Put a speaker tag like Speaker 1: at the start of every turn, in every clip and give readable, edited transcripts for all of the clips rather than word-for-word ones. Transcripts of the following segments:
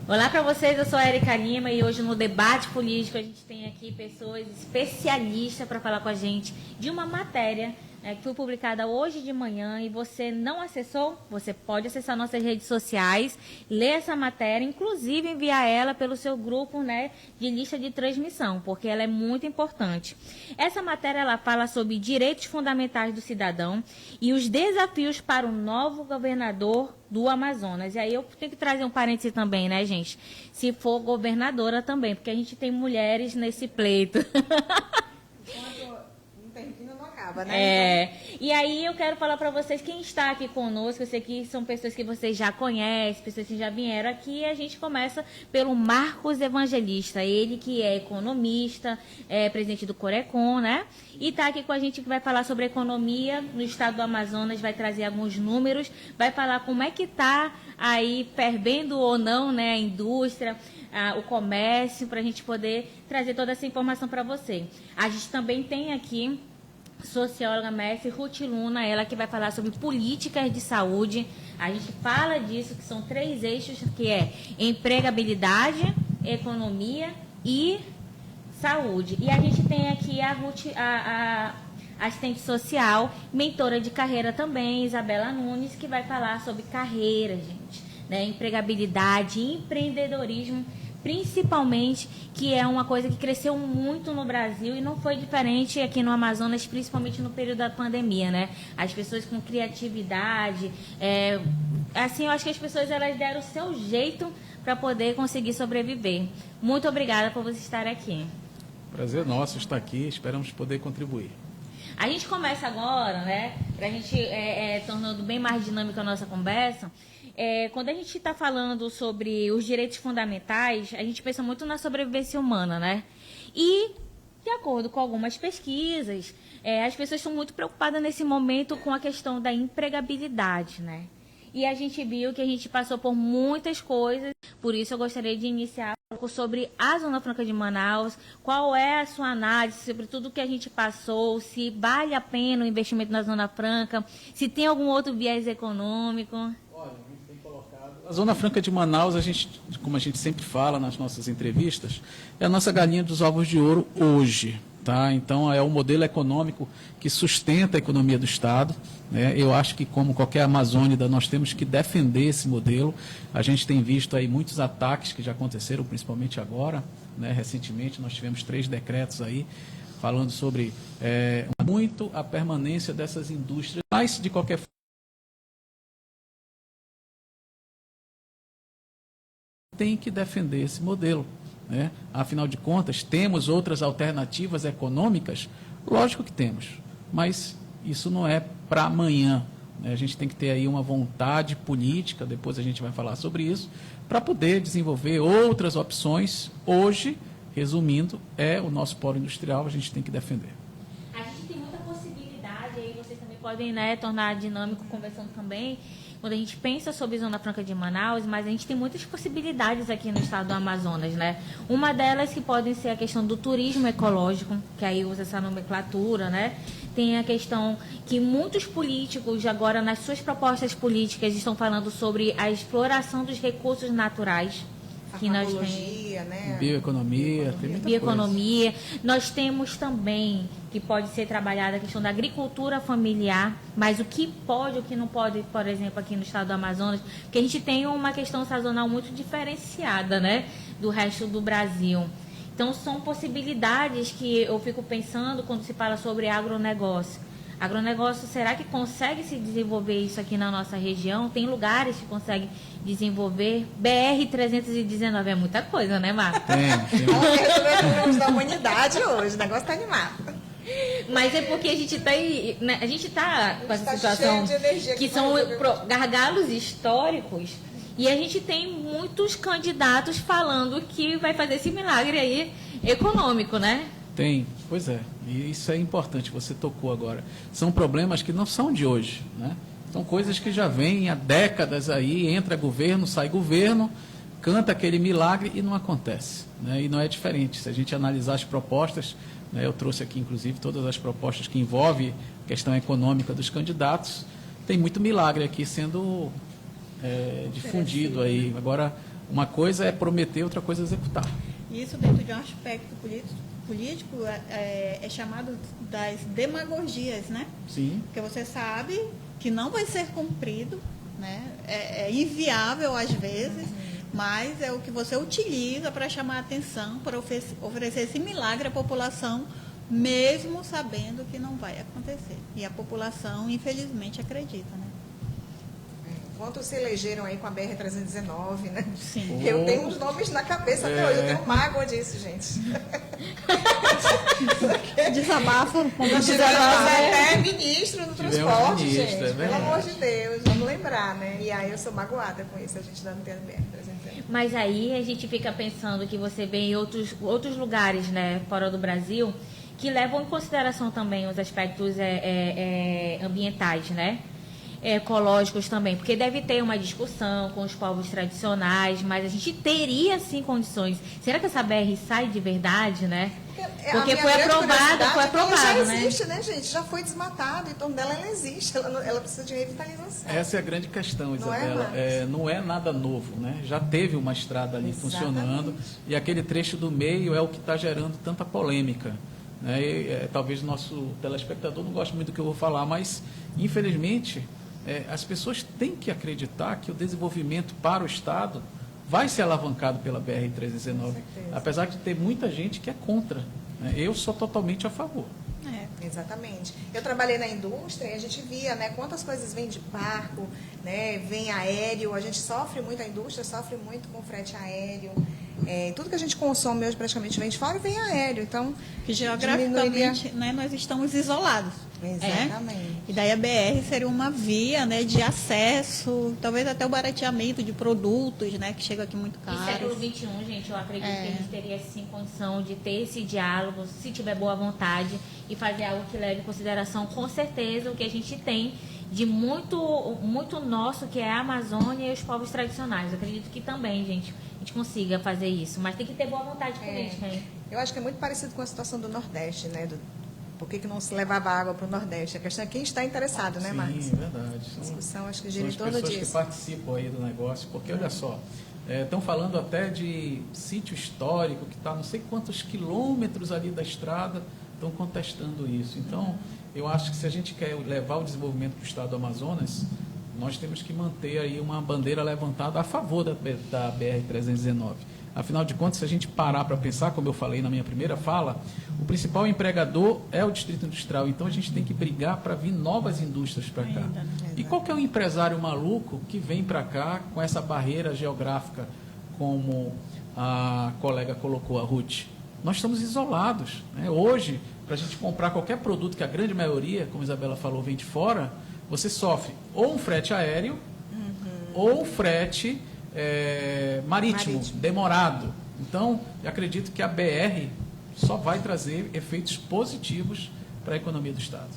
Speaker 1: Olá para vocês, eu sou a Erika Lima e hoje no debate político a gente tem aqui pessoas especialistas para falar com a gente de uma matéria que foi publicada hoje de manhã e você não acessou, você pode acessar nossas redes sociais, ler essa matéria, inclusive enviar ela pelo seu grupo, né, de lista de transmissão, porque ela é muito importante. Essa matéria ela fala sobre direitos fundamentais do cidadão e os desafios para o novo governador do Amazonas. E aí eu tenho que trazer um parêntese também, né, gente? Se for governadora também, porque a gente tem mulheres nesse pleito.
Speaker 2: Não acaba, né?
Speaker 1: E aí eu quero falar para vocês, quem está aqui conosco, eu sei que são pessoas que vocês já conhecem, pessoas que já vieram aqui, e a gente começa pelo Marcos Evangelista, ele que é economista, é presidente do Corecon, né? E está aqui com a gente que vai falar sobre economia no estado do Amazonas, vai trazer alguns números, vai falar como é que está aí fervendo ou não, né, a indústria, o comércio, para a gente poder trazer toda essa informação para você. A gente também tem aqui socióloga mestre Ruth Luna, ela que vai falar sobre políticas de saúde. A gente fala disso, que são 3 eixos, que é empregabilidade, economia e saúde. E a gente tem aqui a Ruth, a assistente social, mentora de carreira também, Isabela Nunes, que vai falar sobre carreira, gente, né? Empregabilidade, empreendedorismo, principalmente, que é uma coisa que cresceu muito no Brasil e não foi diferente aqui no Amazonas, principalmente no período da pandemia, né? As pessoas com criatividade, assim, eu acho que as pessoas elas deram o seu jeito para poder conseguir sobreviver. Muito obrigada por você estar aqui.
Speaker 3: Prazer nosso estar aqui, esperamos poder contribuir.
Speaker 1: A gente começa agora, né, para a gente tornando bem mais dinâmica a nossa conversa. Quando a gente está falando sobre os direitos fundamentais, a gente pensa muito na sobrevivência humana, né? E, de acordo com algumas pesquisas, as pessoas estão muito preocupadas nesse momento com a questão da empregabilidade, né? E a gente viu que a gente passou por muitas coisas, por isso eu gostaria de iniciar um pouco sobre a Zona Franca de Manaus, qual é a sua análise sobre tudo que a gente passou, se vale a pena o investimento na Zona Franca, se tem algum outro viés econômico.
Speaker 3: Olha, a gente tem colocado... A Zona Franca de Manaus, como a gente sempre fala nas nossas entrevistas, é a nossa galinha dos ovos de ouro hoje. Tá? Então, é o modelo econômico que sustenta a economia do Estado, né? Eu acho que, como qualquer amazônida, nós temos que defender esse modelo. A gente tem visto aí muitos ataques que já aconteceram, principalmente agora, né? Recentemente, nós tivemos 3 decretos aí, falando sobre muito a permanência dessas indústrias, mas, de qualquer forma, tem que defender esse modelo. Né? Afinal de contas, temos outras alternativas econômicas? Lógico que temos, mas isso não é para amanhã. Né? A gente tem que ter aí uma vontade política, depois a gente vai falar sobre isso, para poder desenvolver outras opções. Hoje, resumindo, é o nosso polo industrial, a gente tem que defender.
Speaker 1: A gente tem muita possibilidade, aí vocês também podem, né, tornar dinâmico conversando também, quando a gente pensa sobre Zona Franca de Manaus, mas a gente tem muitas possibilidades aqui no estado do Amazonas, né? Uma delas que podem ser a questão do turismo ecológico, que aí usa essa nomenclatura, né? Tem a questão que muitos políticos agora, nas suas propostas políticas, estão falando sobre a exploração dos recursos naturais. Que nós temos,
Speaker 2: né?
Speaker 3: Bioeconomia, tem muita
Speaker 1: bioeconomia. Nós temos também, que pode ser trabalhada, a questão da agricultura familiar, mas o que pode, o que não pode, por exemplo, aqui no estado do Amazonas, porque a gente tem uma questão sazonal muito diferenciada, né, do resto do Brasil. Então, são possibilidades que eu fico pensando quando se fala sobre agronegócio. Agronegócio, será que consegue se desenvolver isso aqui na nossa região? Tem lugares que conseguem desenvolver? BR-319 é muita coisa, né, Marcos?
Speaker 3: Tem.
Speaker 2: Vamos resolver os problemas da humanidade hoje, o negócio está animado.
Speaker 1: Mas é porque a gente está né, com essa situação que são gargalos históricos e a gente tem muitos candidatos falando que vai fazer esse milagre aí econômico, né?
Speaker 3: Tem, pois é, e isso é importante, você tocou agora. São problemas que não são de hoje, né? São coisas que já vêm há décadas aí, entra governo, sai governo, canta aquele milagre e não acontece, né? E não é diferente, se a gente analisar as propostas, né, eu trouxe aqui inclusive todas as propostas que envolvem a questão econômica dos candidatos, tem muito milagre aqui sendo difundido aí. Agora, uma coisa é prometer, outra coisa é executar.
Speaker 4: Isso dentro de um aspecto político é chamado das demagogias, né?
Speaker 3: Sim.
Speaker 4: Porque você sabe que não vai ser cumprido, né? É inviável às vezes, mas é o que você utiliza para chamar a atenção, para oferecer esse milagre à população, mesmo sabendo que não vai acontecer. E a população, infelizmente, acredita, né?
Speaker 2: Quantos se elegeram aí com a BR-319, né?
Speaker 4: Sim.
Speaker 2: Eu tenho uns nomes na cabeça até hoje, eu tenho mágoa disso, gente.
Speaker 4: Desabafo.
Speaker 2: Tivemos até ministro do transporte,
Speaker 3: ministro,
Speaker 2: gente. Pelo amor de Deus, vamos lembrar, né? E aí eu sou magoada com isso, a gente não tem a BR-319.
Speaker 1: Mas aí a gente fica pensando que você vê em outros lugares, né, fora do Brasil, que levam em consideração também os aspectos ambientais, né? Ecológicos também, porque deve ter uma discussão com os povos tradicionais, mas a gente teria sim condições. Será que essa BR sai de verdade, né? Porque foi aprovado,
Speaker 2: já
Speaker 1: né?
Speaker 2: existe, né, gente? Já foi desmatado, então dela ela existe, ela precisa de revitalização.
Speaker 3: Essa é a grande questão, Isabela.
Speaker 2: Não
Speaker 3: Não é nada novo, né? Já teve uma estrada ali funcionando e aquele trecho do meio é o que está gerando tanta polêmica. Né? Talvez o nosso telespectador não goste muito do que eu vou falar, mas infelizmente as pessoas têm que acreditar que o desenvolvimento para o Estado vai ser alavancado pela BR-319, apesar de ter muita gente que é contra. Né? Eu sou totalmente a favor.
Speaker 2: Exatamente. Eu trabalhei na indústria e a gente via, né, quantas coisas vêm de barco, né, vem aéreo, a gente sofre muito, a indústria sofre muito com frete aéreo. Tudo que a gente consome hoje praticamente vem de fora e vem aéreo. Então,
Speaker 4: que geograficamente, né, nós estamos isolados.
Speaker 2: Exatamente.
Speaker 4: E daí a BR seria uma via, né, de acesso, talvez até o barateamento de produtos, né, que chega aqui muito caro.
Speaker 1: E século XXI, gente, eu acredito que a gente teria sim condição de ter esse diálogo, se tiver boa vontade, e fazer algo que leve em consideração, com certeza, o que a gente tem de muito nosso, que é a Amazônia e os povos tradicionais. Eu acredito que também, gente, a gente consiga fazer isso, mas tem que ter boa vontade política, hein?
Speaker 2: Eu acho que é muito parecido com a situação do Nordeste, né? Por que não se levava água para o Nordeste? A questão é quem está interessado, né, Marcos?
Speaker 3: Sim, verdade.
Speaker 2: A discussão, acho que
Speaker 3: São
Speaker 2: gira em
Speaker 3: as
Speaker 2: torno
Speaker 3: pessoas
Speaker 2: disso.
Speaker 3: que participam aí do negócio, porque olha só, estão falando até de sítio histórico que está não sei quantos quilômetros ali da estrada, estão contestando isso. Então, eu acho que se a gente quer levar o desenvolvimento para o estado do Amazonas, nós temos que manter aí uma bandeira levantada a favor da BR-319. Afinal de contas, se a gente parar para pensar, como eu falei na minha primeira fala, o principal empregador é o Distrito Industrial. Então, a gente tem que brigar para vir novas indústrias para cá. E qual que é o empresário maluco que vem para cá com essa barreira geográfica, como a colega colocou, a Ruth? Nós estamos isolados. Né? Hoje, para a gente comprar qualquer produto que a grande maioria, como a Isabela falou, vem de fora, você sofre ou um frete aéreo ou um frete marítimo, demorado. Então, eu acredito que a BR só vai trazer efeitos positivos para a economia do Estado.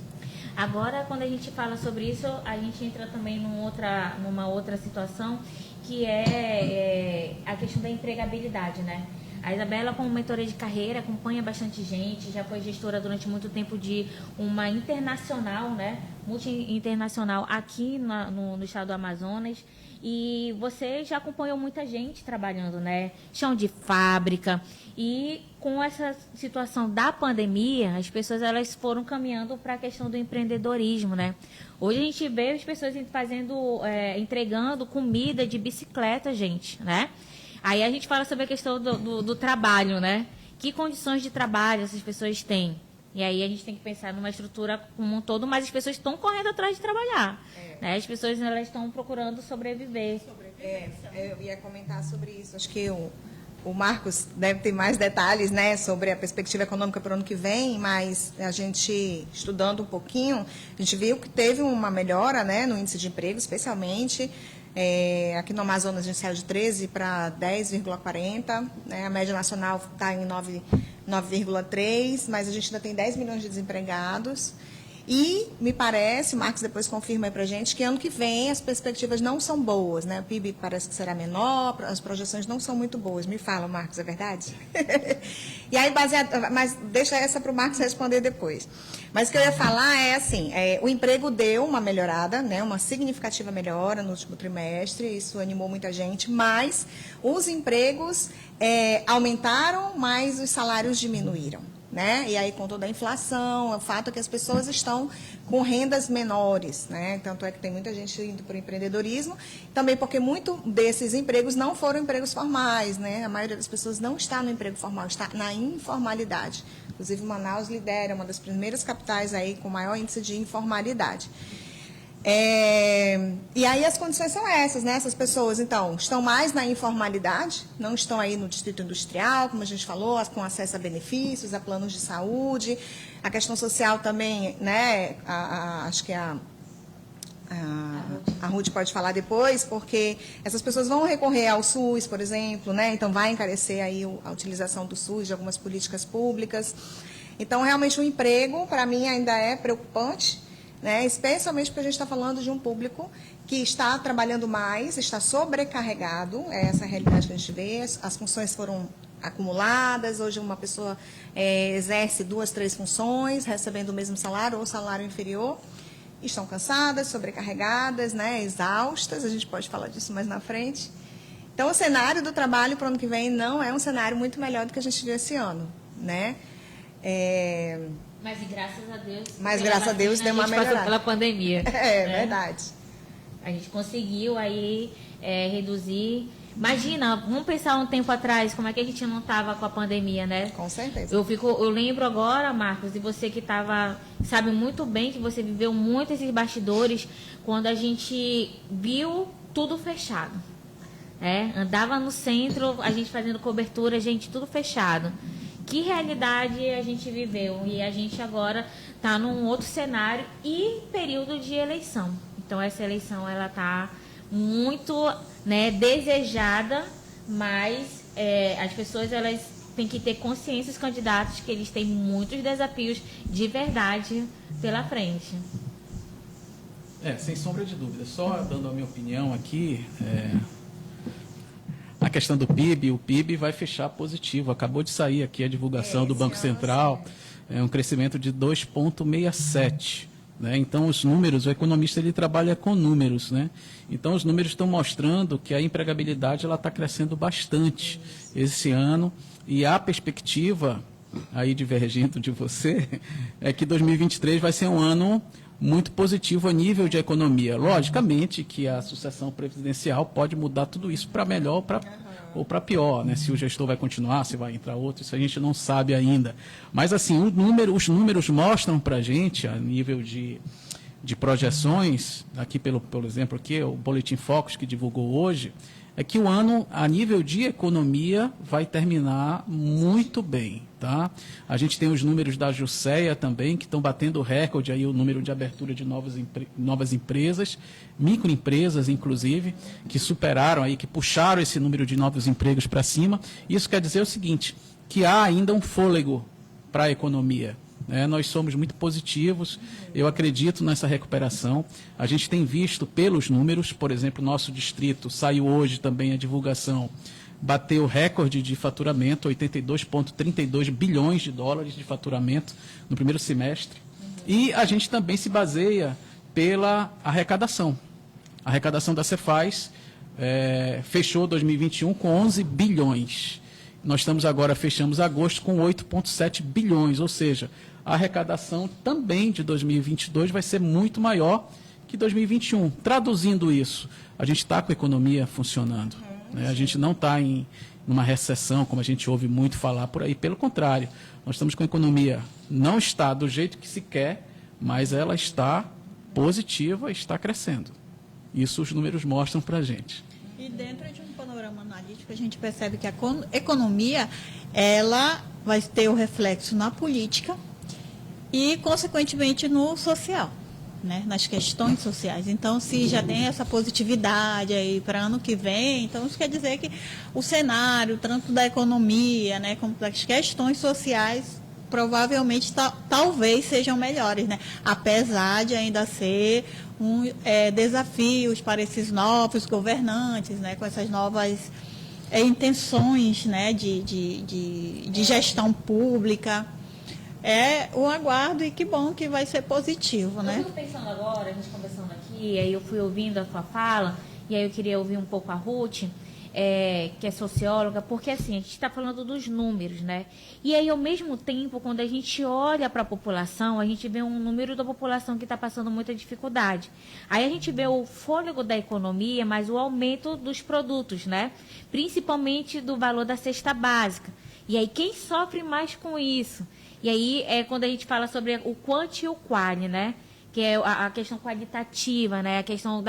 Speaker 1: Agora, quando a gente fala sobre isso, a gente entra também numa outra situação, que é a questão da empregabilidade, né? A Isabela, como mentora de carreira, acompanha bastante gente, já foi gestora durante muito tempo de uma internacional, né? Multi-internacional aqui no estado do Amazonas. E você já acompanhou muita gente trabalhando, né? Chão de fábrica. E com essa situação da pandemia, as pessoas elas foram caminhando para a questão do empreendedorismo, né? Hoje a gente vê as pessoas entregando comida de bicicleta, gente, né? Aí a gente fala sobre a questão do trabalho, né? Que condições de trabalho essas pessoas têm? E aí a gente tem que pensar numa estrutura como um todo, mas as pessoas estão correndo atrás de trabalhar. Né? As pessoas elas estão procurando sobreviver.
Speaker 2: Eu ia comentar sobre isso. Acho que o Marcos deve ter mais detalhes, né, sobre a perspectiva econômica para o ano que vem, mas a gente, estudando um pouquinho, a gente viu que teve uma melhora, né, no índice de emprego, especialmente. Aqui no Amazonas a gente saiu de 13 para 10,40, né, a média nacional está em 9,3, mas a gente ainda tem 10 milhões de desempregados. E me parece, o Marcos depois confirma aí para a gente, que ano que vem as perspectivas não são boas, né? O PIB parece que será menor, as projeções não são muito boas. Me fala, Marcos, é verdade? E aí, mas deixa essa para o Marcos responder depois. Mas o que eu ia falar é assim, o emprego deu uma melhorada, né, uma significativa melhora no último trimestre, isso animou muita gente, mas os empregos aumentaram, mas os salários diminuíram. Né? E aí, com toda a inflação, o fato é que as pessoas estão com rendas menores, né? Tanto é que tem muita gente indo para o empreendedorismo, também porque muito desses empregos não foram empregos formais, né? A maioria das pessoas não está no emprego formal, está na informalidade. Inclusive, Manaus lidera, uma das primeiras capitais aí com maior índice de informalidade. E aí as condições são essas, né? Essas pessoas, então, estão mais na informalidade, não estão aí no distrito industrial, como a gente falou, com acesso a benefícios, a planos de saúde, a questão social também, né? Acho que a Ruth pode falar depois, porque essas pessoas vão recorrer ao SUS, por exemplo, né? Então vai encarecer aí a utilização do SUS, de algumas políticas públicas. Então, realmente, o emprego, para mim, ainda é preocupante, né? Especialmente porque a gente está falando de um público que está trabalhando mais, está sobrecarregado, é essa a realidade que a gente vê, as funções foram acumuladas, hoje uma pessoa exerce 2, 3 funções, recebendo o mesmo salário ou salário inferior, estão cansadas, sobrecarregadas, né? Exaustas, a gente pode falar disso mais na frente. Então, o cenário do trabalho para o ano que vem não é um cenário muito melhor do que a gente viu esse ano, né?
Speaker 1: Mas graças a Deus.
Speaker 2: Mas graças a Deus deu uma melhorada.
Speaker 1: Passou pela pandemia.
Speaker 2: Verdade.
Speaker 1: A gente conseguiu aí reduzir. Imagina, vamos pensar um tempo atrás, como é que a gente não estava com a pandemia, né?
Speaker 2: Com certeza.
Speaker 1: Eu lembro agora, Marcos, e você que sabe muito bem que você viveu muito esses bastidores, quando a gente viu tudo fechado. Andava no centro, a gente fazendo cobertura, tudo fechado. Que realidade a gente viveu, e a gente agora está num outro cenário e período de eleição. Então, essa eleição ela está muito, né, desejada, mas as pessoas elas têm que ter consciência, os candidatos, que eles têm muitos desafios de verdade pela frente.
Speaker 3: Sem sombra de dúvida. Só dando a minha opinião aqui, a questão do PIB, o PIB vai fechar positivo. Acabou de sair aqui a divulgação do Banco Central, um crescimento de 2,67. Né? Então, os números, o economista ele trabalha com números. Né? Então, os números estão mostrando que a empregabilidade está crescendo bastante esse ano. E a perspectiva, aí divergindo de você, é que 2023 vai ser um ano muito positivo a nível de economia. Logicamente que a sucessão presidencial pode mudar tudo isso para melhor ou para pior, né? Se o gestor vai continuar, se vai entrar outro, isso a gente não sabe ainda. Mas, assim, os números mostram para a gente, a nível de projeções, aqui por exemplo, aqui, o Boletim Focus que divulgou hoje, é que o ano, a nível de economia, vai terminar muito bem. Tá? A gente tem os números da Jusceia também, que estão batendo recorde, aí, o número de abertura de novas empresas, microempresas, inclusive, que superaram, aí, que puxaram esse número de novos empregos para cima. Isso quer dizer o seguinte, que há ainda um fôlego para a economia. Nós somos muito positivos, eu acredito nessa recuperação. A gente tem visto pelos números, por exemplo, nosso distrito, saiu hoje também a divulgação, bateu recorde de faturamento, 82,32 bilhões de dólares de faturamento no primeiro semestre. E a gente também se baseia pela arrecadação. A arrecadação da Cefaz fechou 2021 com 11 bilhões. Nós fechamos agosto com 8,7 bilhões, ou seja, a arrecadação também de 2022 vai ser muito maior que 2021. Traduzindo isso, a gente está com a economia funcionando. Né? A gente não está em uma recessão, como a gente ouve muito falar por aí. Pelo contrário, nós estamos com a economia, não está do jeito que se quer, mas ela está positiva, está crescendo. Isso os números mostram para a gente.
Speaker 4: E dentro de um panorama analítico, a gente percebe que a economia ela vai ter o reflexo na política e, consequentemente, no social, né? Nas questões sociais. Então, se já tem essa positividade aí para ano que vem, então isso quer dizer que o cenário, tanto da economia, né, como das questões sociais, provavelmente talvez sejam melhores, né? Apesar de ainda ser desafios para esses novos governantes, né? Com essas novas intenções, né? de gestão pública. É um aguardo e que bom que vai ser positivo, né?
Speaker 1: Eu fico pensando agora, a gente conversando aqui, aí eu fui ouvindo a sua fala, e aí eu queria ouvir um pouco a Ruth, que é socióloga, porque assim, a gente está falando dos números, né? E aí, ao mesmo tempo, quando a gente olha para a população, a gente vê um número da população que está passando muita dificuldade. Aí a gente vê o fôlego da economia, mas o aumento dos produtos, né? Principalmente do valor da cesta básica. E aí, quem sofre mais com isso? E aí é quando a gente fala sobre o quanti e o quali, né? Que é a questão qualitativa, né? A questão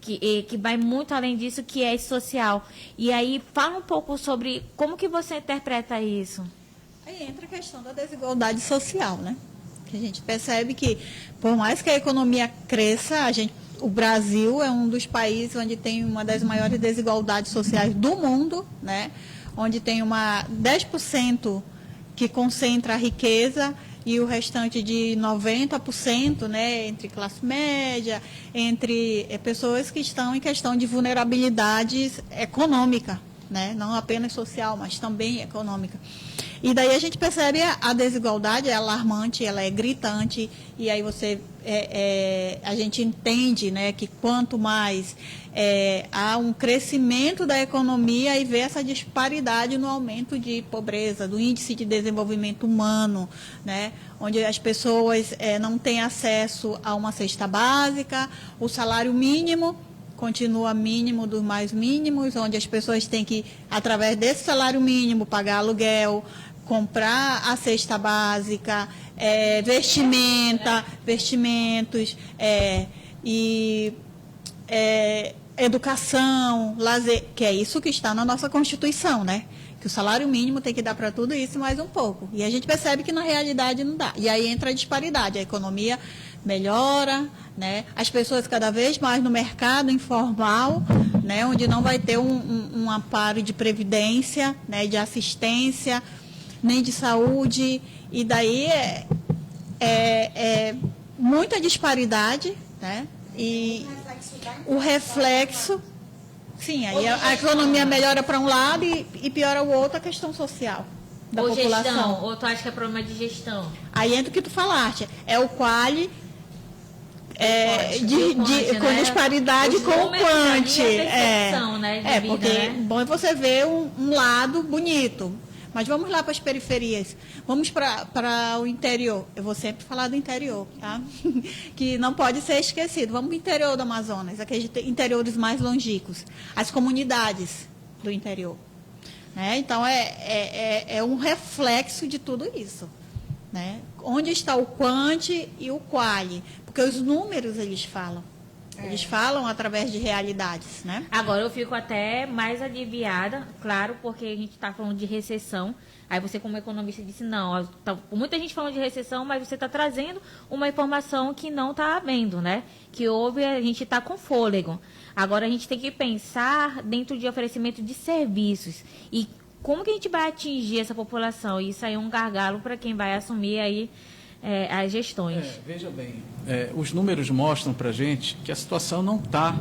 Speaker 1: que vai muito além disso, que é social. E aí, fala um pouco sobre como que você interpreta isso.
Speaker 4: Aí entra a questão da desigualdade social, né? Que a gente percebe que, por mais que a economia cresça, o Brasil é um dos países onde tem uma das maiores desigualdades sociais do mundo, né? Onde tem 10% que concentra a riqueza e o restante de 90%, né, entre classe média, entre pessoas que estão em questão de vulnerabilidade econômica, né, não apenas social, mas também econômica. E daí a gente percebe a desigualdade é alarmante, ela é gritante, e aí a gente entende, né, que quanto mais há um crescimento da economia e vê essa disparidade no aumento de pobreza, do índice de desenvolvimento humano, né, onde as pessoas não têm acesso a uma cesta básica, o salário mínimo continua mínimo dos mais mínimos, onde as pessoas têm que, através desse salário mínimo, pagar aluguel, comprar a cesta básica, vestimentos, educação, lazer, que é isso que está na nossa Constituição, né? Que o salário mínimo tem que dar para tudo isso e mais um pouco. E a gente percebe que na realidade não dá. E aí entra a disparidade, a economia melhora, né? As pessoas cada vez mais no mercado informal, né? Onde não vai ter um amparo de previdência, né? De assistência, nem de saúde, e daí é muita disparidade, né? E o reflexo, sim, aí a economia melhora para um lado e piora o outro, a questão social da população.
Speaker 1: Gestão, ou tu acha que é problema de gestão?
Speaker 4: Aí entra o que tu falaste, é o quali, com disparidade com o quanti.
Speaker 1: Né,
Speaker 4: porque
Speaker 1: né?
Speaker 4: bom é você ver um lado bonito. Mas vamos lá para as periferias, vamos para o interior. Eu vou sempre falar do interior, tá? Que não pode ser esquecido. Vamos para o interior do Amazonas, aqueles interiores mais longínquos, as comunidades do interior. Né? Então, é um reflexo de tudo isso. Né? Onde está o quanti e o quali? Porque os números, eles falam. Eles falam através de realidades, né?
Speaker 1: Agora eu fico até mais aliviada, claro, porque a gente está falando de recessão. Aí você, como economista, disse, não, tá, muita gente falando de recessão, mas você está trazendo uma informação que não está havendo, né? Que houve, a gente está com fôlego. Agora a gente tem que pensar dentro de oferecimento de serviços. E como que a gente vai atingir essa população? Isso aí é um gargalo para quem vai assumir aí as gestões.
Speaker 3: Veja bem, os números mostram para a gente que a situação não está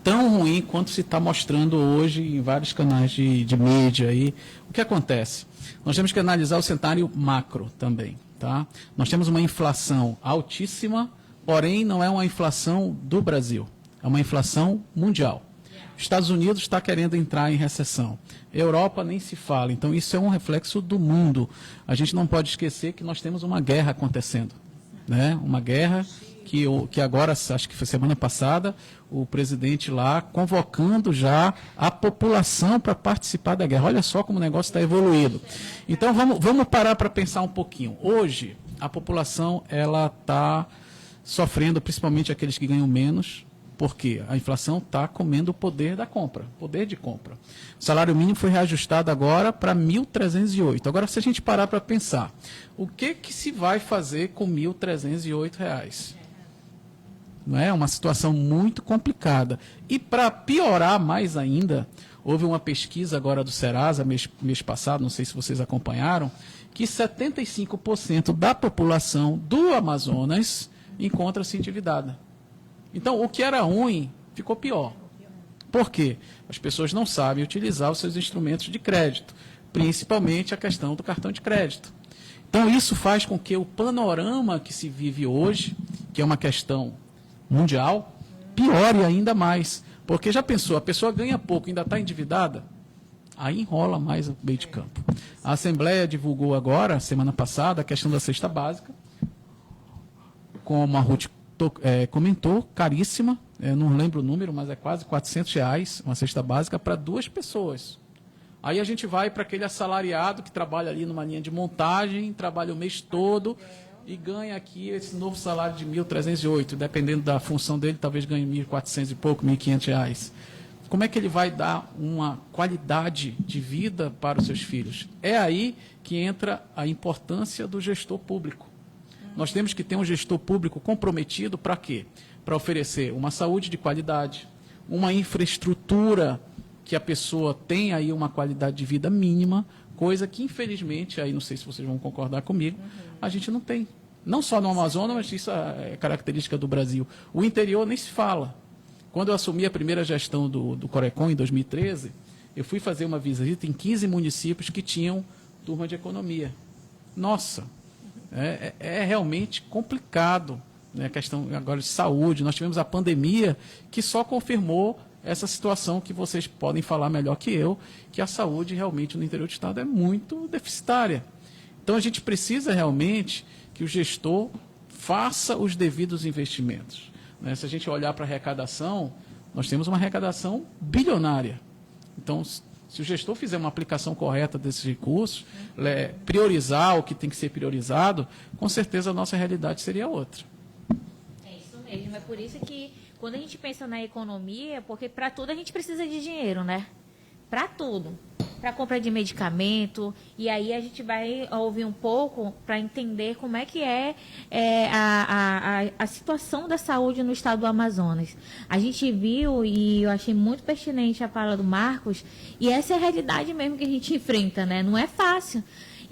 Speaker 3: tão ruim quanto se está mostrando hoje em vários canais de mídia. Aí. O que acontece? Nós temos que analisar o cenário macro também. Tá? Nós temos uma inflação altíssima, porém não é uma inflação do Brasil, é uma inflação mundial. Estados Unidos está querendo entrar em recessão. Europa nem se fala. Então, isso é um reflexo do mundo. A gente não pode esquecer que nós temos uma guerra acontecendo. Né? Uma guerra que agora, acho que foi semana passada, o presidente lá convocando já a população para participar da guerra. Olha só como o negócio está evoluído. Então, vamos parar para pensar um pouquinho. Hoje, a população ela está sofrendo, principalmente aqueles que ganham menos, porque a inflação está comendo o poder da compra, poder de compra. O salário mínimo foi reajustado agora para R$ 1.308. Agora, se a gente parar para pensar, o que se vai fazer com R$ 1.308? Não é uma situação muito complicada. E para piorar mais ainda, Houve uma pesquisa agora do Serasa, mês passado, não sei se vocês acompanharam, que 75% da população do Amazonas encontra-se endividada. Então, o que era ruim ficou pior. Por quê? As pessoas não sabem utilizar os seus instrumentos de crédito, principalmente a questão do cartão de crédito. Então, isso faz com que o panorama que se vive hoje, que é uma questão mundial, piore ainda mais. Porque já pensou, a pessoa ganha pouco, ainda está endividada, aí enrola mais o meio de campo. A Assembleia divulgou agora, semana passada, a questão da cesta básica, como a Ruth comentou, caríssima, eu não lembro o número, mas é quase R$400, uma cesta básica para 2 pessoas. Aí a gente vai para aquele assalariado que trabalha ali numa linha de montagem, trabalha o mês todo e ganha aqui esse novo salário de R$1.308, dependendo da função dele, talvez ganhe R$1.400 e pouco, R$1.500. Como é que ele vai dar uma qualidade de vida para os seus filhos? É aí que entra a importância do gestor público. Nós temos que ter um gestor público comprometido para quê? Para oferecer uma saúde de qualidade, uma infraestrutura que a pessoa tenha aí uma qualidade de vida mínima, coisa que, infelizmente, aí não sei se vocês vão concordar comigo, a gente não tem. Não só no Amazonas, mas isso é característica do Brasil. O interior nem se fala. Quando eu assumi a primeira gestão do Corecon, em 2013, eu fui fazer uma visita em 15 municípios que tinham turma de economia. Nossa, é realmente complicado, né, a questão agora de saúde. Nós tivemos a pandemia que só confirmou essa situação que vocês podem falar melhor que eu, que a saúde realmente no interior do estado é muito deficitária. Então a gente precisa realmente que o gestor faça os devidos investimentos. Né? Se a gente olhar para a arrecadação, nós temos uma arrecadação bilionária. Então, se o gestor fizer uma aplicação correta desses recursos, priorizar o que tem que ser priorizado, com certeza a nossa realidade seria outra.
Speaker 1: É isso mesmo, é por isso que quando a gente pensa na economia, porque para tudo a gente precisa de dinheiro, né? Para tudo. Para compra de medicamento. E aí a gente vai ouvir um pouco para entender como é que a situação da saúde no estado do Amazonas. A gente viu, e eu achei muito pertinente a fala do Marcos, e essa é a realidade mesmo que a gente enfrenta, né? Não é fácil.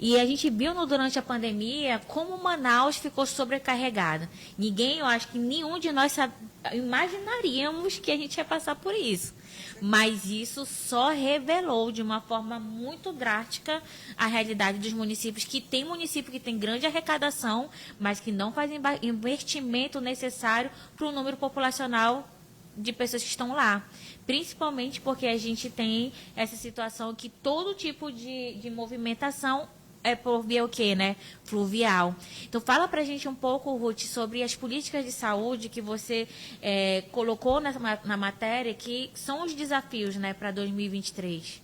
Speaker 1: E a gente viu durante a pandemia como Manaus ficou sobrecarregada. Eu acho que nenhum de nós imaginaríamos que a gente ia passar por isso. Mas isso só revelou de uma forma muito drástica a realidade dos municípios, que tem município que tem grande arrecadação, mas que não fazem investimento necessário para o número populacional de pessoas que estão lá. Principalmente porque a gente tem essa situação que todo tipo de movimentação é por via o quê, né? Fluvial. Então, fala pra gente um pouco, Ruth, sobre as políticas de saúde que você colocou na matéria, que são os desafios, né, para 2023.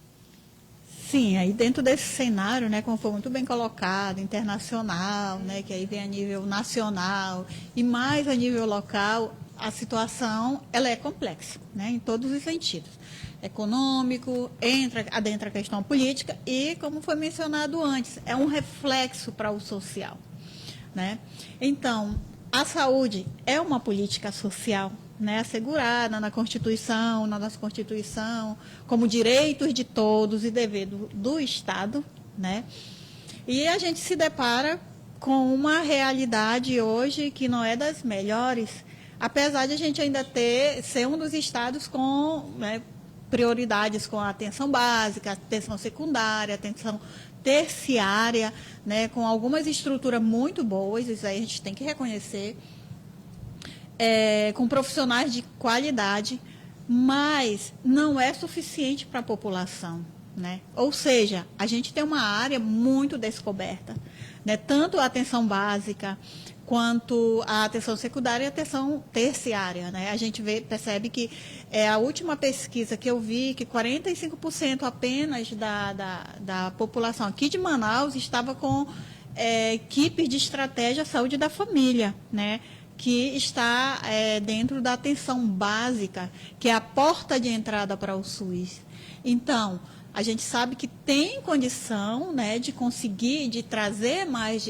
Speaker 4: Sim, aí dentro desse cenário, né, como foi muito bem colocado, internacional, né, que aí vem a nível nacional e mais a nível local, a situação ela é complexa, né, em todos os sentidos. Econômico, adentra a questão política e, como foi mencionado antes, é um reflexo para o social, né? Então, a saúde é uma política social, né, assegurada na Constituição, na nossa Constituição, como direitos de todos e dever do Estado, né? E a gente se depara com uma realidade hoje que não é das melhores, apesar de a gente ainda ser um dos estados com, né, prioridades com a atenção básica, atenção secundária, atenção terciária, né, com algumas estruturas muito boas, isso aí a gente tem que reconhecer, com profissionais de qualidade, mas não é suficiente para a população, né? Ou seja, a gente tem uma área muito descoberta, né, tanto a atenção básica quanto a atenção secundária e a atenção terciária, né? A gente percebe que a última pesquisa que eu vi, que 45% apenas da população aqui de Manaus estava com equipes de estratégia saúde da família, né? Que está dentro da atenção básica, que é a porta de entrada para o SUS. Então, a gente sabe que tem condição, né, de conseguir, de trazer mais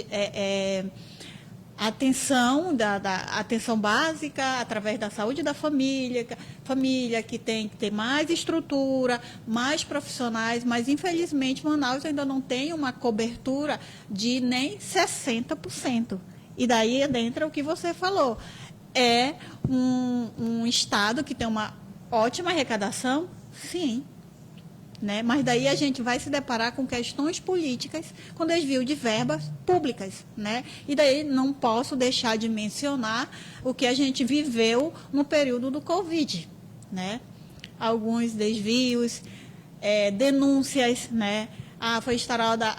Speaker 4: a atenção, da atenção básica através da saúde da família que tem que ter mais estrutura, mais profissionais, mas infelizmente Manaus ainda não tem uma cobertura de nem 60%. E daí entra o que você falou. É um estado que tem uma ótima arrecadação? Sim. Né? Mas daí a gente vai se deparar com questões políticas com desvio de verbas públicas. Né? E daí não posso deixar de mencionar o que a gente viveu no período do Covid. Né? Alguns desvios, denúncias, né? Foi instaurada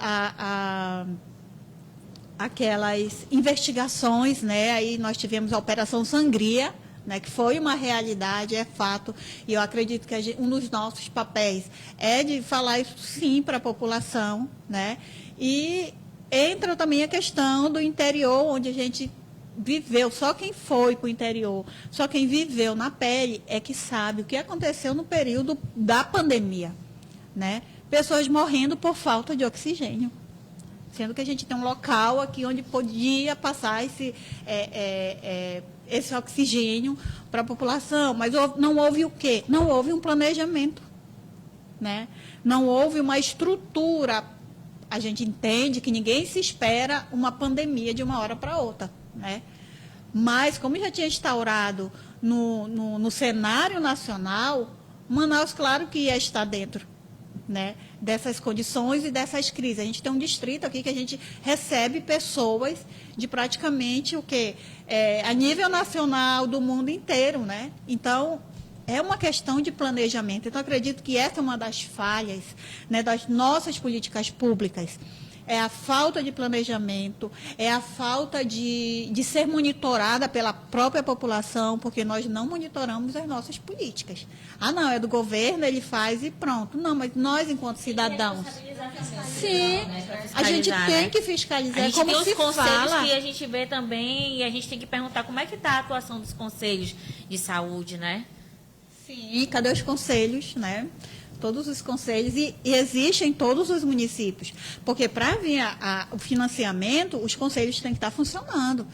Speaker 4: aquelas investigações, né? Aí nós tivemos a Operação Sangria, né, que foi uma realidade, é fato, e eu acredito que um dos nossos papéis é de falar isso sim para a população, né? E entra também a questão do interior, onde a gente viveu, só quem foi para o interior, só quem viveu na pele é que sabe o que aconteceu no período da pandemia, né? Pessoas morrendo por falta de oxigênio. Sendo que a gente tem um local aqui onde podia passar esse oxigênio para a população, mas não houve o quê? Não houve um planejamento, né? Não houve uma estrutura. A gente entende que ninguém se espera uma pandemia de uma hora para outra, né? Mas, como já tinha instaurado no cenário nacional, Manaus, claro que ia estar dentro, né, dessas condições e dessas crises. A gente tem um distrito aqui que a gente recebe pessoas de praticamente o quê? A nível nacional, do mundo inteiro, né? Então, é uma questão de planejamento. Então, acredito que essa é uma das falhas, né, das nossas políticas públicas. É a falta de planejamento, é a falta de ser monitorada pela própria população, porque nós não monitoramos as nossas políticas. Não, é do governo, ele faz e pronto. Não, mas nós, enquanto cidadãos... Sim, a gente tem que fiscalizar.
Speaker 1: A gente
Speaker 4: como
Speaker 1: tem os
Speaker 4: se
Speaker 1: conselhos
Speaker 4: fala.
Speaker 1: que a gente vê também, e a gente tem que perguntar como é que está a atuação dos conselhos de saúde, né?
Speaker 4: Sim, cadê os conselhos, né? Todos os conselhos, e existem em todos os municípios. Porque para vir o financiamento, os conselhos têm que estar funcionando.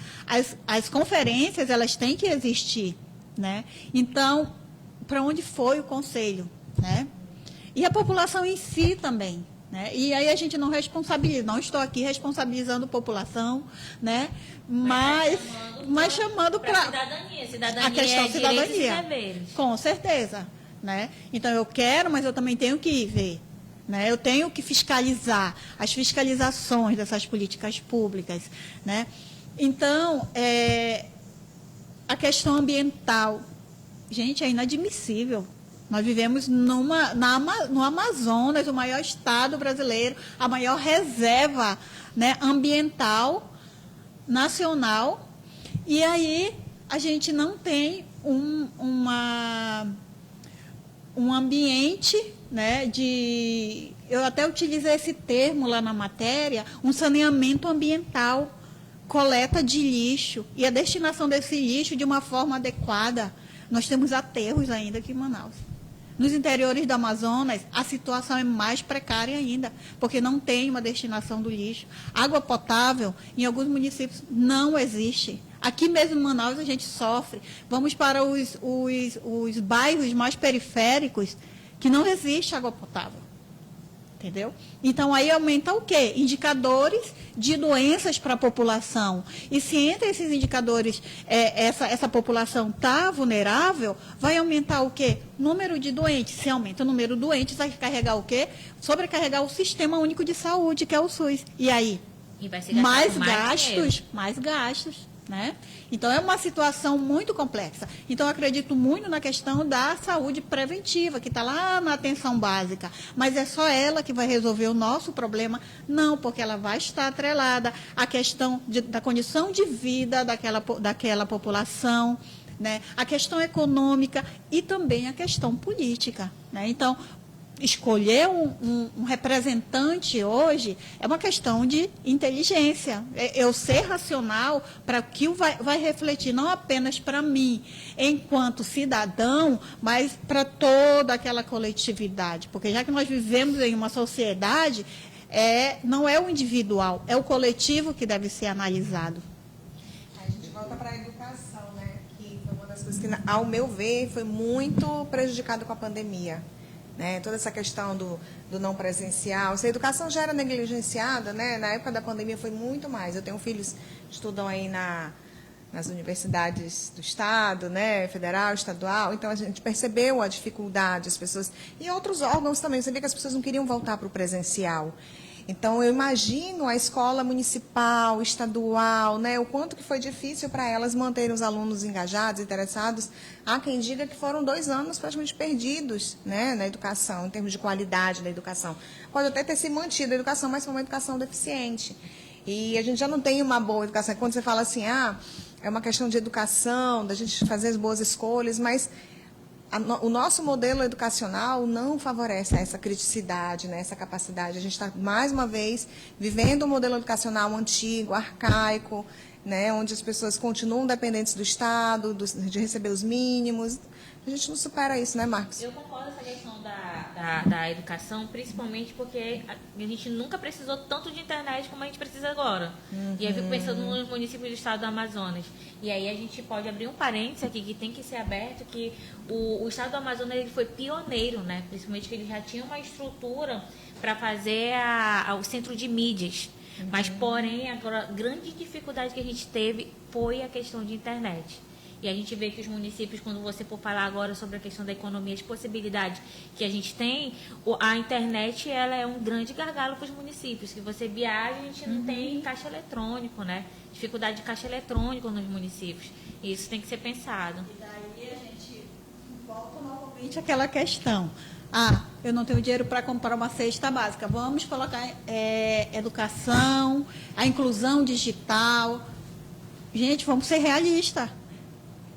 Speaker 4: As conferências, elas têm que existir, né? Então, para onde foi o conselho, né? E a população em si também, né? E aí a gente não responsabiliza, não estou aqui responsabilizando a população, né? Mas chamando para
Speaker 1: cidadania
Speaker 4: a questão
Speaker 1: é
Speaker 4: cidadania.
Speaker 1: deveres.
Speaker 4: Com certeza. Né? Então, eu quero, mas eu também tenho que ir ver. Né? Eu tenho que fiscalizar as fiscalizações dessas políticas públicas. Né? Então, a questão ambiental, gente, é inadmissível. Nós vivemos no Amazonas, o maior estado brasileiro, a maior reserva, né, ambiental nacional, e aí a gente não tem um ambiente, né, eu até utilizei esse termo lá na matéria, um saneamento ambiental, coleta de lixo e a destinação desse lixo de uma forma adequada. Nós temos aterros ainda aqui em Manaus. Nos interiores do Amazonas, a situação é mais precária ainda, porque não tem uma destinação do lixo. Água potável, em alguns municípios, não existe. Aqui mesmo em Manaus a gente sofre. Vamos para os bairros mais periféricos que não existe água potável. Entendeu? Então, aí aumenta o quê? Indicadores de doenças para a população. E se entre esses indicadores essa população está vulnerável, vai aumentar o quê? Número de doentes. Se aumenta o número de doentes, vai carregar o quê? Sobrecarregar o Sistema Único de Saúde, que é o SUS. E aí?
Speaker 1: E vai ser mais
Speaker 4: gastos. Né? Então, é uma situação muito complexa. Então, eu acredito muito na questão da saúde preventiva, que está lá na atenção básica. Mas é só ela que vai resolver o nosso problema? Não, porque ela vai estar atrelada à questão da condição de vida daquela população, né? A questão econômica e também a questão política. Né? Então, escolher um representante hoje é uma questão de inteligência. Eu ser racional para que vai refletir não apenas para mim, enquanto cidadão, mas para toda aquela coletividade. Porque já que nós vivemos em uma sociedade, não é o individual, é o coletivo que deve ser analisado.
Speaker 2: que, ao meu ver, foi muito prejudicado com a pandemia. Né? Toda essa questão do não presencial. Se a educação já era negligenciada, né? Na época da pandemia foi muito mais. Eu tenho filhos que estudam aí nas universidades do Estado, né? Federal, estadual. Então, a gente percebeu a dificuldade, as pessoas... E outros órgãos também. Você vê que as pessoas não queriam voltar para o presencial. Então, eu imagino a escola municipal, estadual, né, o quanto que foi difícil para elas manterem os alunos engajados, interessados. Há quem diga que foram 2 anos praticamente perdidos, né, na educação, em termos de qualidade da educação. Pode até ter se mantido a educação, mas foi uma educação deficiente. E a gente já não tem uma boa educação. Quando você fala assim, é uma questão de educação, da gente fazer as boas escolhas, mas... O nosso modelo educacional não favorece essa criticidade, né, essa capacidade. A gente está, mais uma vez, vivendo um modelo educacional antigo, arcaico, né, onde as pessoas continuam dependentes do Estado, de receber os mínimos. A gente não supera isso, né, Marcos?
Speaker 1: Eu concordo com essa questão da educação, principalmente porque a gente nunca precisou tanto de internet como a gente precisa agora. E aí eu fico pensando nos municípios do estado do Amazonas. E aí a gente pode abrir um parênteses aqui, que tem que ser aberto, que o estado do Amazonas ele foi pioneiro, né? Principalmente que ele já tinha uma estrutura para fazer o centro de mídias. Mas, porém, agora, a grande dificuldade que a gente teve foi a questão de internet. E a gente vê que os municípios, quando você for falar agora sobre a questão da economia, as possibilidades que a gente tem, a internet ela é um grande gargalo para os municípios. Que você viaja, a gente não tem caixa eletrônico, né? Dificuldade de caixa eletrônico nos municípios. E isso tem que ser pensado.
Speaker 4: E daí a gente volta novamente àquela questão. Eu não tenho dinheiro para comprar uma cesta básica. Vamos colocar educação, a inclusão digital. Gente, vamos ser realistas.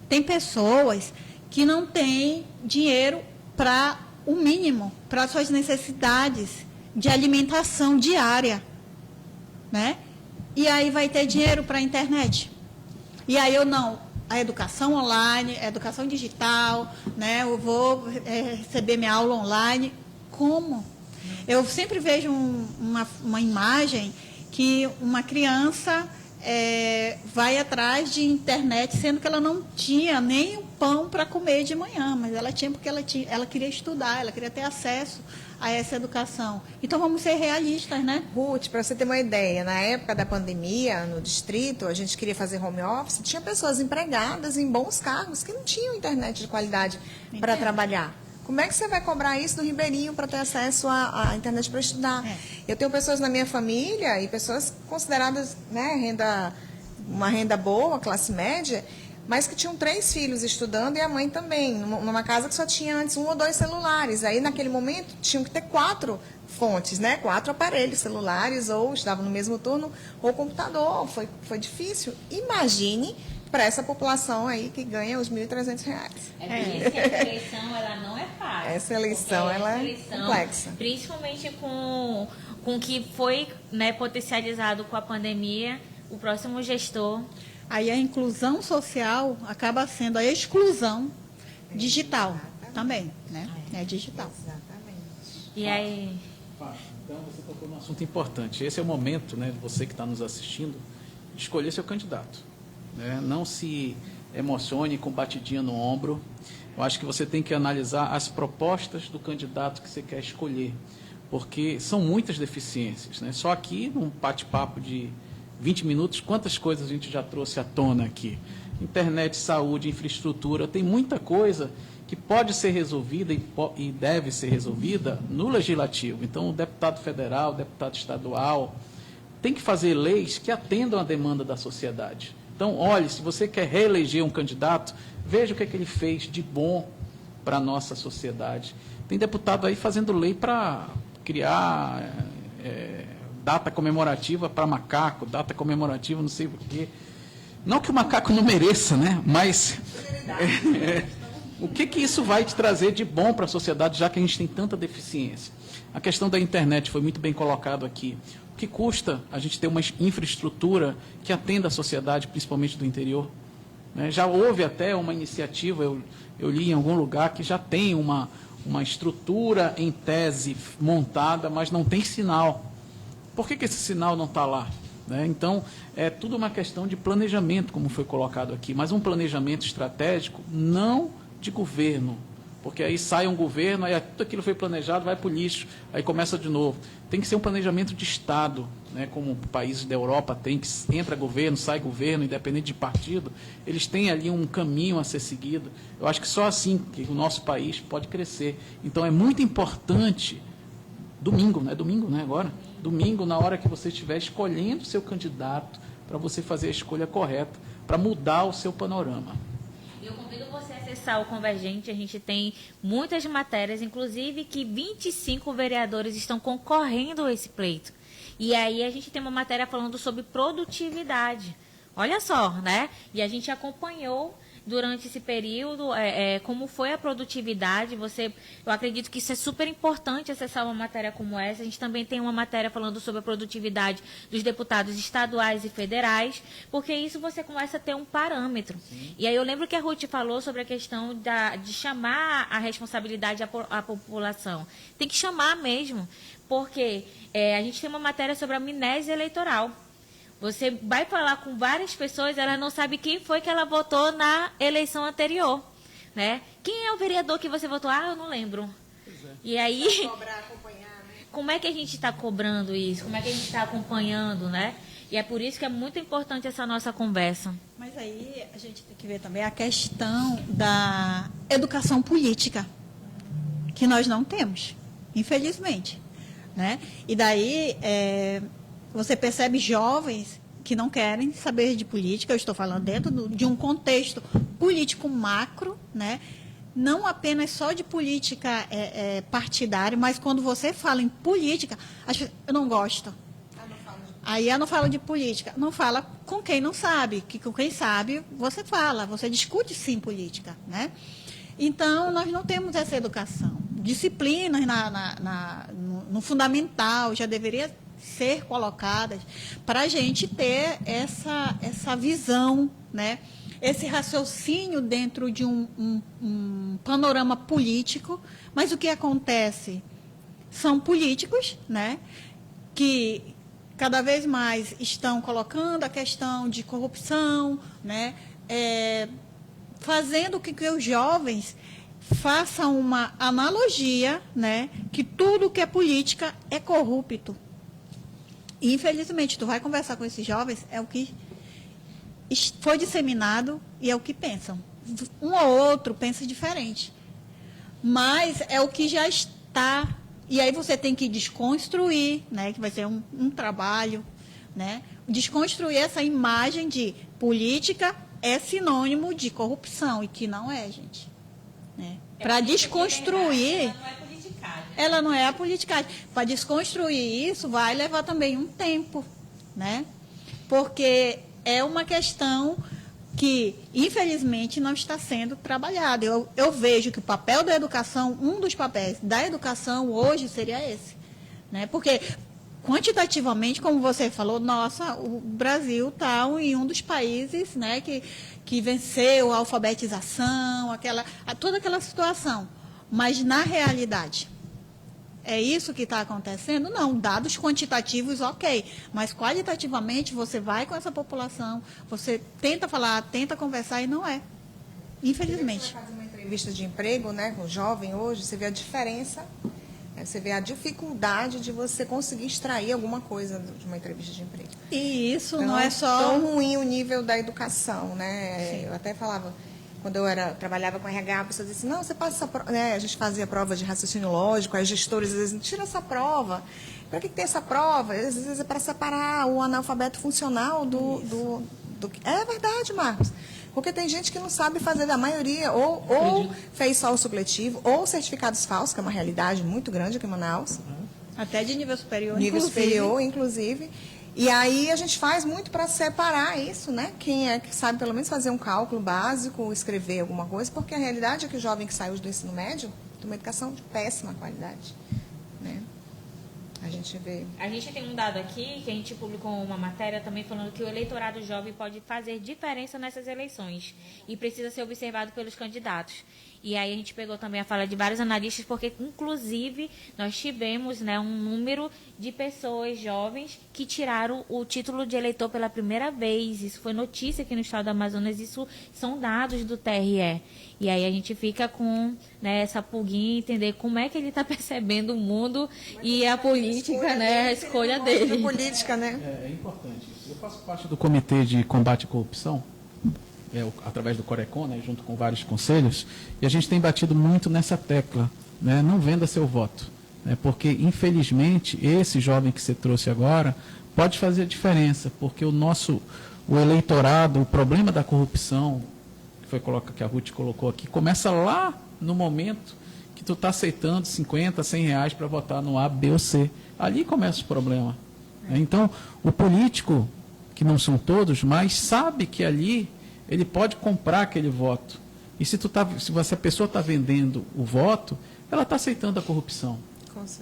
Speaker 4: Tem pessoas que não têm dinheiro para o mínimo, para suas necessidades de alimentação diária, né? E aí vai ter dinheiro para a internet. E aí a educação online, a educação digital, né? Eu vou receber minha aula online. Como? Eu sempre vejo uma imagem que uma criança... vai atrás de internet, sendo que ela não tinha nem um pão para comer de manhã, mas ela tinha porque ela queria estudar, ela queria ter acesso a essa educação. Então, vamos ser realistas, né?
Speaker 2: Ruth, para você ter uma ideia, na época da pandemia, no distrito, a gente queria fazer home office, tinha pessoas empregadas em bons cargos que não tinham internet de qualidade para trabalhar. Como é que você vai cobrar isso do Ribeirinho para ter acesso à internet para estudar? Eu tenho pessoas na minha família e pessoas consideradas, né, uma renda boa, classe média, mas que tinham 3 filhos estudando e a mãe também, numa casa que só tinha antes 1 ou 2 celulares. Aí, naquele momento, tinham que ter 4 fontes, né? 4 aparelhos celulares, ou estavam no mesmo turno, ou computador. Foi difícil. Imagine para essa população aí que ganha os R$ 1.300.
Speaker 1: É por isso que essa eleição ela não é fácil.
Speaker 2: Essa eleição ela é complexa.
Speaker 1: Principalmente com o que foi, né, potencializado com a pandemia, o próximo gestor...
Speaker 4: Aí a inclusão social acaba sendo a exclusão digital também, né? É digital.
Speaker 2: Exatamente.
Speaker 1: E aí...
Speaker 3: Então, você tocou num assunto importante. Esse é o momento, né, de você que está nos assistindo, de escolher seu candidato. Né? Não se emocione com batidinha no ombro. Eu acho que você tem que analisar as propostas do candidato que você quer escolher, porque são muitas deficiências. Né? Só aqui, num bate-papo de 20 minutos, quantas coisas a gente já trouxe à tona aqui? Internet, saúde, infraestrutura, tem muita coisa que pode ser resolvida e deve ser resolvida no legislativo. Então, o deputado federal, o deputado estadual, tem que fazer leis que atendam à demanda da sociedade. Então, olhe, se você quer reeleger um candidato, veja o que ele fez de bom para a nossa sociedade. Tem deputado aí fazendo lei para criar data comemorativa para macaco, data comemorativa não sei por quê. Não que o macaco não mereça, né? Mas o que isso vai te trazer de bom para a sociedade, já que a gente tem tanta deficiência? A questão da internet foi muito bem colocado aqui. O que custa a gente ter uma infraestrutura que atenda a sociedade, principalmente do interior? Né? Já houve até uma iniciativa, eu li em algum lugar, que já tem uma estrutura em tese montada, mas não tem sinal. Por que esse sinal não está lá? né? Então, é tudo uma questão de planejamento, como foi colocado aqui, mas um planejamento estratégico não de governo, porque aí sai um governo, aí tudo aquilo foi planejado, vai para o lixo, aí começa de novo. Tem que ser um planejamento de Estado, né, como países da Europa têm, que entra governo, sai governo, independente de partido, eles têm ali um caminho a ser seguido. Eu acho que só assim que o nosso país pode crescer. Então, é muito importante, domingo, né, agora? Domingo, na hora que você estiver escolhendo o seu candidato, para você fazer a escolha correta, para mudar o seu panorama.
Speaker 1: Eu convido você a acessar o Convergente. A gente tem muitas matérias, inclusive que 25 vereadores estão concorrendo a esse pleito. E aí a gente tem uma matéria falando sobre produtividade. Olha só, né? E a gente acompanhou durante esse período como foi a produtividade. Eu acredito que isso é super importante, acessar uma matéria como essa. A gente também tem uma matéria falando sobre a produtividade dos deputados estaduais e federais, porque isso você começa a ter um parâmetro. Sim. E aí eu lembro que a Ruth falou sobre a questão de chamar a responsabilidade à população. Tem que chamar mesmo, porque a gente tem uma matéria sobre a amnésia eleitoral. Você vai falar com várias pessoas, ela não sabe quem foi que ela votou na eleição anterior, né? Quem é o vereador que você votou? Ah, eu não lembro. E aí,
Speaker 2: Cobrar, acompanhar, né?
Speaker 1: Como é que a gente está cobrando isso? Como é que a gente está acompanhando, né? E é por isso que é muito importante essa nossa conversa.
Speaker 4: Mas aí a gente tem que ver também a questão da educação política, que nós não temos, infelizmente, né? E daí você percebe jovens que não querem saber de política. Eu estou falando dentro de um contexto político macro, né? Não apenas só de política partidária, mas quando você fala em política, eu não gosto. Aí eu não falo de política, não fala com quem não sabe, que com quem sabe você fala, você discute sim política, né? Então, nós não temos essa educação. Disciplinas no fundamental já deveria ser colocadas para a gente ter essa visão, né? Esse raciocínio dentro de um panorama político. Mas o que acontece? São políticos, né, que cada vez mais estão colocando a questão de corrupção, né, fazendo com que os jovens façam uma analogia, né, que tudo que é política é corrupto. E, infelizmente, tu vai conversar com esses jovens, é o que foi disseminado e é o que pensam. Um ou outro pensa diferente. Mas é o que já está. E aí você tem que desconstruir, né, que vai ser um trabalho, né, desconstruir essa imagem de política é sinônimo de corrupção, e que não é, gente. Né? Para desconstruir... Ela não é a politicagem. Para desconstruir isso, vai levar também um tempo, né? Porque é uma questão que, infelizmente, não está sendo trabalhada. Eu vejo que o papel da educação, um dos papéis da educação hoje seria esse, né? Porque, quantitativamente, como você falou, nossa, o Brasil está em um dos países, né, que venceu a alfabetização, toda aquela situação. Mas, na realidade... É isso que está acontecendo? Não, dados quantitativos, ok. Mas qualitativamente você vai com essa população, você tenta falar, tenta conversar e não é. Infelizmente.
Speaker 2: Você vai fazer uma entrevista de emprego, né, com o jovem hoje, você vê a diferença, né, você vê a dificuldade de você conseguir extrair alguma coisa de uma entrevista de emprego.
Speaker 4: E isso
Speaker 2: então,
Speaker 4: não é só...
Speaker 2: tão ruim o nível da educação, né? Eu até falava... Quando eu trabalhava com RH, a pessoa dizia assim, não, você passa essa prova, né? A gente fazia prova de raciocínio lógico, aí os gestores às vezes, tira essa prova. Para que tem essa prova? Às vezes é para separar o analfabeto funcional do... É verdade, Marcos. Porque tem gente que não sabe fazer da maioria, ou fez só o supletivo, ou certificados falsos, que é uma realidade muito grande aqui em Manaus.
Speaker 4: Até de nível superior,
Speaker 2: nível superior, inclusive. E aí a gente faz muito para separar isso, né? Quem é que sabe pelo menos fazer um cálculo básico, escrever alguma coisa, porque a realidade é que o jovem que sai hoje do ensino médio tem uma educação de péssima qualidade, né? A gente vê.
Speaker 1: A gente tem um dado aqui, que a gente publicou uma matéria também falando que o eleitorado jovem pode fazer diferença nessas eleições e precisa ser observado pelos candidatos. E aí a gente pegou também a fala de vários analistas, porque, inclusive, nós tivemos, né, um número de pessoas jovens que tiraram o título de eleitor pela primeira vez. Isso foi notícia aqui no estado do Amazonas, isso são dados do TRE. E aí a gente fica com, né, essa pulguinha, entender como é que ele está percebendo o mundo e a política, né, a escolha dele.
Speaker 2: A política, né?
Speaker 3: É importante isso. Eu faço parte do Comitê de Combate à Corrupção, através do Corecon, né, junto com vários conselhos, e a gente tem batido muito nessa tecla, né, não venda seu voto, né, porque, infelizmente, esse jovem que você trouxe agora pode fazer a diferença, porque o eleitorado, o problema da corrupção, que a Ruth colocou aqui, começa lá no momento que tu está aceitando 50, 100 reais para votar no A, B ou C. Ali começa o problema. Né? Então, o político, que não são todos, mas sabe que ali ele pode comprar aquele voto. E se a pessoa está vendendo o voto, ela está aceitando a corrupção.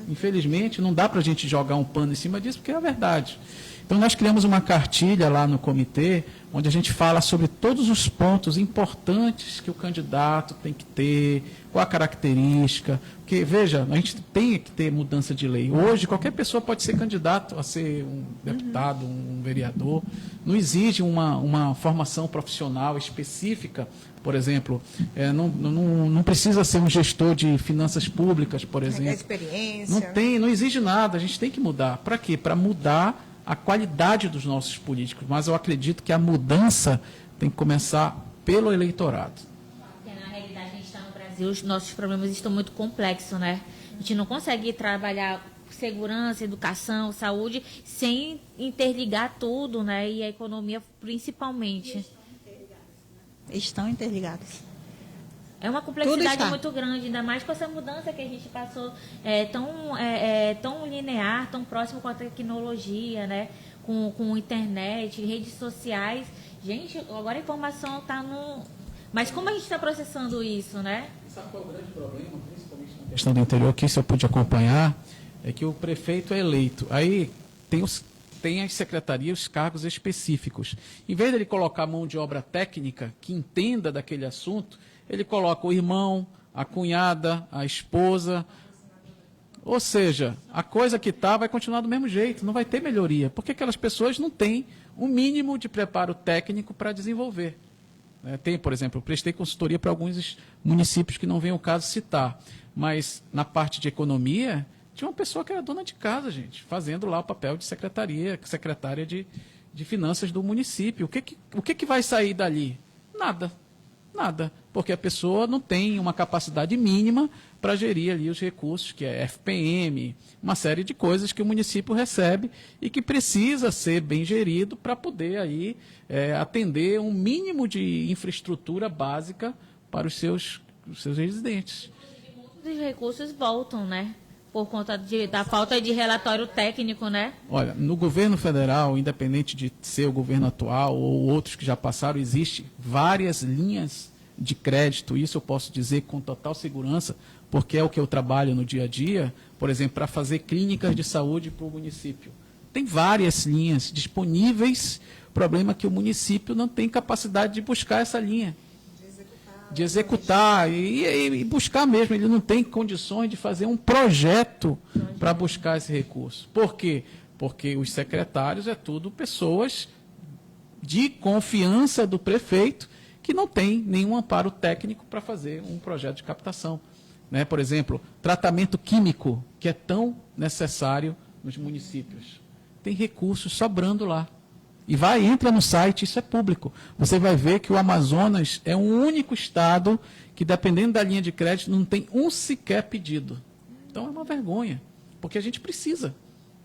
Speaker 3: Infelizmente, não dá para a gente jogar um pano em cima disso, porque é a verdade. Então, nós criamos uma cartilha lá no comitê, onde a gente fala sobre todos os pontos importantes que o candidato tem que ter, qual a característica. Porque, veja, a gente tem que ter mudança de lei. Hoje, qualquer pessoa pode ser candidato a ser um deputado, um vereador. Não exige uma formação profissional específica. Por exemplo, não precisa ser um gestor de finanças públicas, por exemplo.
Speaker 2: Experiência.
Speaker 3: Não exige nada, a gente tem que mudar. Para quê? Para mudar a qualidade dos nossos políticos. Mas eu acredito que a mudança tem que começar pelo eleitorado.
Speaker 1: Porque, na realidade, a gente está no Brasil, os nossos problemas estão muito complexos, né? A gente não consegue trabalhar segurança, educação, saúde, sem interligar tudo, né? E a economia, principalmente.
Speaker 4: Estão interligados.
Speaker 1: É uma complexidade muito grande, ainda mais com essa mudança que a gente passou tão linear, tão próximo com a tecnologia, né? Com internet, redes sociais. Gente, agora a informação está no... Mas como a gente está processando isso, né?
Speaker 3: Sabe qual é o grande problema, principalmente na questão do interior, que isso eu pude acompanhar, é que o prefeito é eleito. Aí tem as secretarias, os cargos específicos. Em vez de ele colocar mão de obra técnica que entenda daquele assunto, ele coloca o irmão, a cunhada, a esposa. Ou seja, a coisa que está vai continuar do mesmo jeito, não vai ter melhoria, porque aquelas pessoas não têm o mínimo de preparo técnico para desenvolver. Tem, por exemplo, eu prestei consultoria para alguns municípios que não vem o caso citar, mas na parte de economia, tinha uma pessoa que era dona de casa, gente, fazendo lá o papel de secretária de finanças do município. O que vai sair dali? Nada, porque a pessoa não tem uma capacidade mínima para gerir ali os recursos, que é FPM, uma série de coisas que o município recebe e que precisa ser bem gerido para poder aí, atender um mínimo de infraestrutura básica para os seus residentes.
Speaker 1: Muitos recursos voltam, né? Por conta da falta de relatório técnico, né?
Speaker 3: Olha, no governo federal, independente de ser o governo atual ou outros que já passaram, existe várias linhas de crédito. Isso eu posso dizer com total segurança, porque é o que eu trabalho no dia a dia, por exemplo, para fazer clínicas de saúde para o município. Tem várias linhas disponíveis, o problema é que o município não tem capacidade de buscar essa linha. De executar e buscar mesmo. Ele não tem condições de fazer um projeto para buscar esse recurso. Por quê? Porque os secretários é tudo pessoas de confiança do prefeito que não tem nenhum amparo técnico para fazer um projeto de captação. Né? Por exemplo, tratamento químico, que é tão necessário nos municípios. Tem recursos sobrando lá. E entra no site, isso é público. Você vai ver que o Amazonas é o único estado que, dependendo da linha de crédito, não tem um sequer pedido. Então é uma vergonha, porque a gente precisa.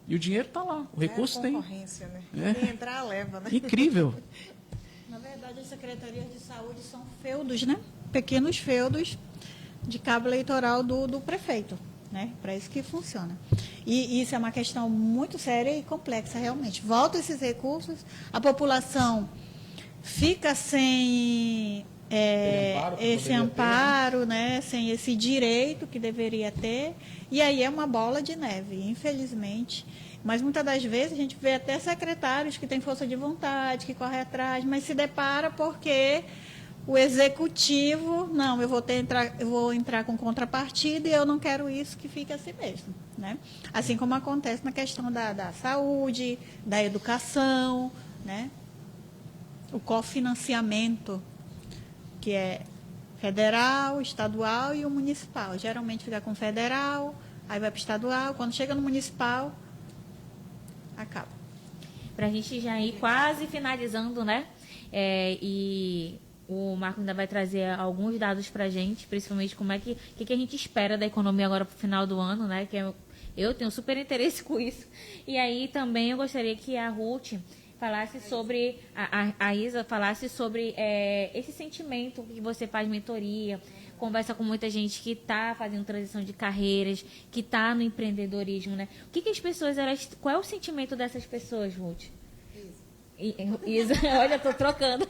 Speaker 3: E o dinheiro está lá, o recurso tem.
Speaker 2: Né? Quem entrar, leva, né?
Speaker 3: Incrível.
Speaker 4: Na verdade, as secretarias de saúde são feudos, né? Pequenos feudos de cabo eleitoral do prefeito. Né? Para isso que funciona. E isso é uma questão muito séria e complexa, realmente. Voltam esses recursos, a população fica sem esse amparo, né? Sem esse direito que deveria ter, e aí é uma bola de neve, infelizmente. Mas muitas das vezes a gente vê até secretários que têm força de vontade, que correm atrás, mas se depara porque o executivo, não, eu vou entrar com contrapartida e eu não quero isso, que fique assim mesmo, né? Assim como acontece na questão da saúde, da educação, né? O cofinanciamento, que é federal, estadual e o municipal. Geralmente fica com o federal, aí vai para o estadual, quando chega no municipal, acaba.
Speaker 1: Para a gente já ir quase finalizando, né? E o Marco ainda vai trazer alguns dados para a gente, principalmente como é que a gente espera da economia agora para o final do ano, né? Que eu tenho super interesse com isso. E aí também eu gostaria que a Ruth falasse sobre, a Isa falasse sobre esse sentimento que você faz mentoria, conversa com muita gente que está fazendo transição de carreiras, que está no empreendedorismo, né? O que as pessoas, qual é o sentimento dessas pessoas, Ruth? Isa, olha, estou trocando.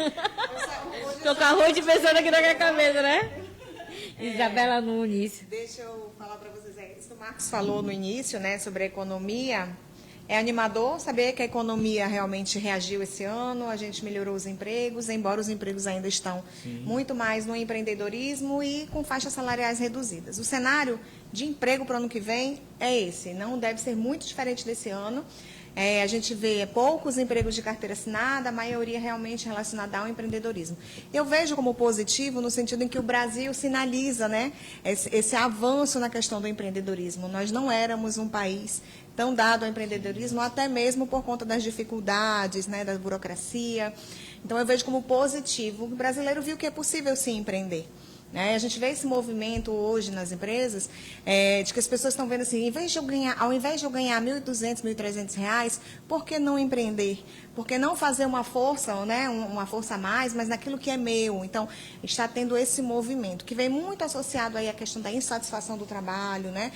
Speaker 1: Estou com a Ruth pensando aqui na minha cabeça, né? Isabela Nunes.
Speaker 2: Deixa eu falar para vocês, isso que o Marcos falou no início, né, sobre a economia. É animador saber que a economia realmente reagiu esse ano, a gente melhorou os empregos, embora os empregos ainda estão muito mais no empreendedorismo e com faixas salariais reduzidas. O cenário de emprego para o ano que vem é esse, não deve ser muito diferente desse ano. A gente vê poucos empregos de carteira assinada, a maioria realmente relacionada ao empreendedorismo. Eu vejo como positivo no sentido em que o Brasil sinaliza, né, esse avanço na questão do empreendedorismo. Nós não éramos um país tão dado ao empreendedorismo, até mesmo por conta das dificuldades, né, da burocracia. Então, eu vejo como positivo. O brasileiro viu que é possível sim empreender. A gente vê esse movimento hoje nas empresas, de que as pessoas estão vendo assim, ao invés de eu ganhar R$ 1.200, R$ 1.300, por que não empreender? Por que não fazer uma força, né, uma força a mais, mas naquilo que é meu? Então, está tendo esse movimento, que vem muito associado aí à questão da insatisfação do trabalho, né,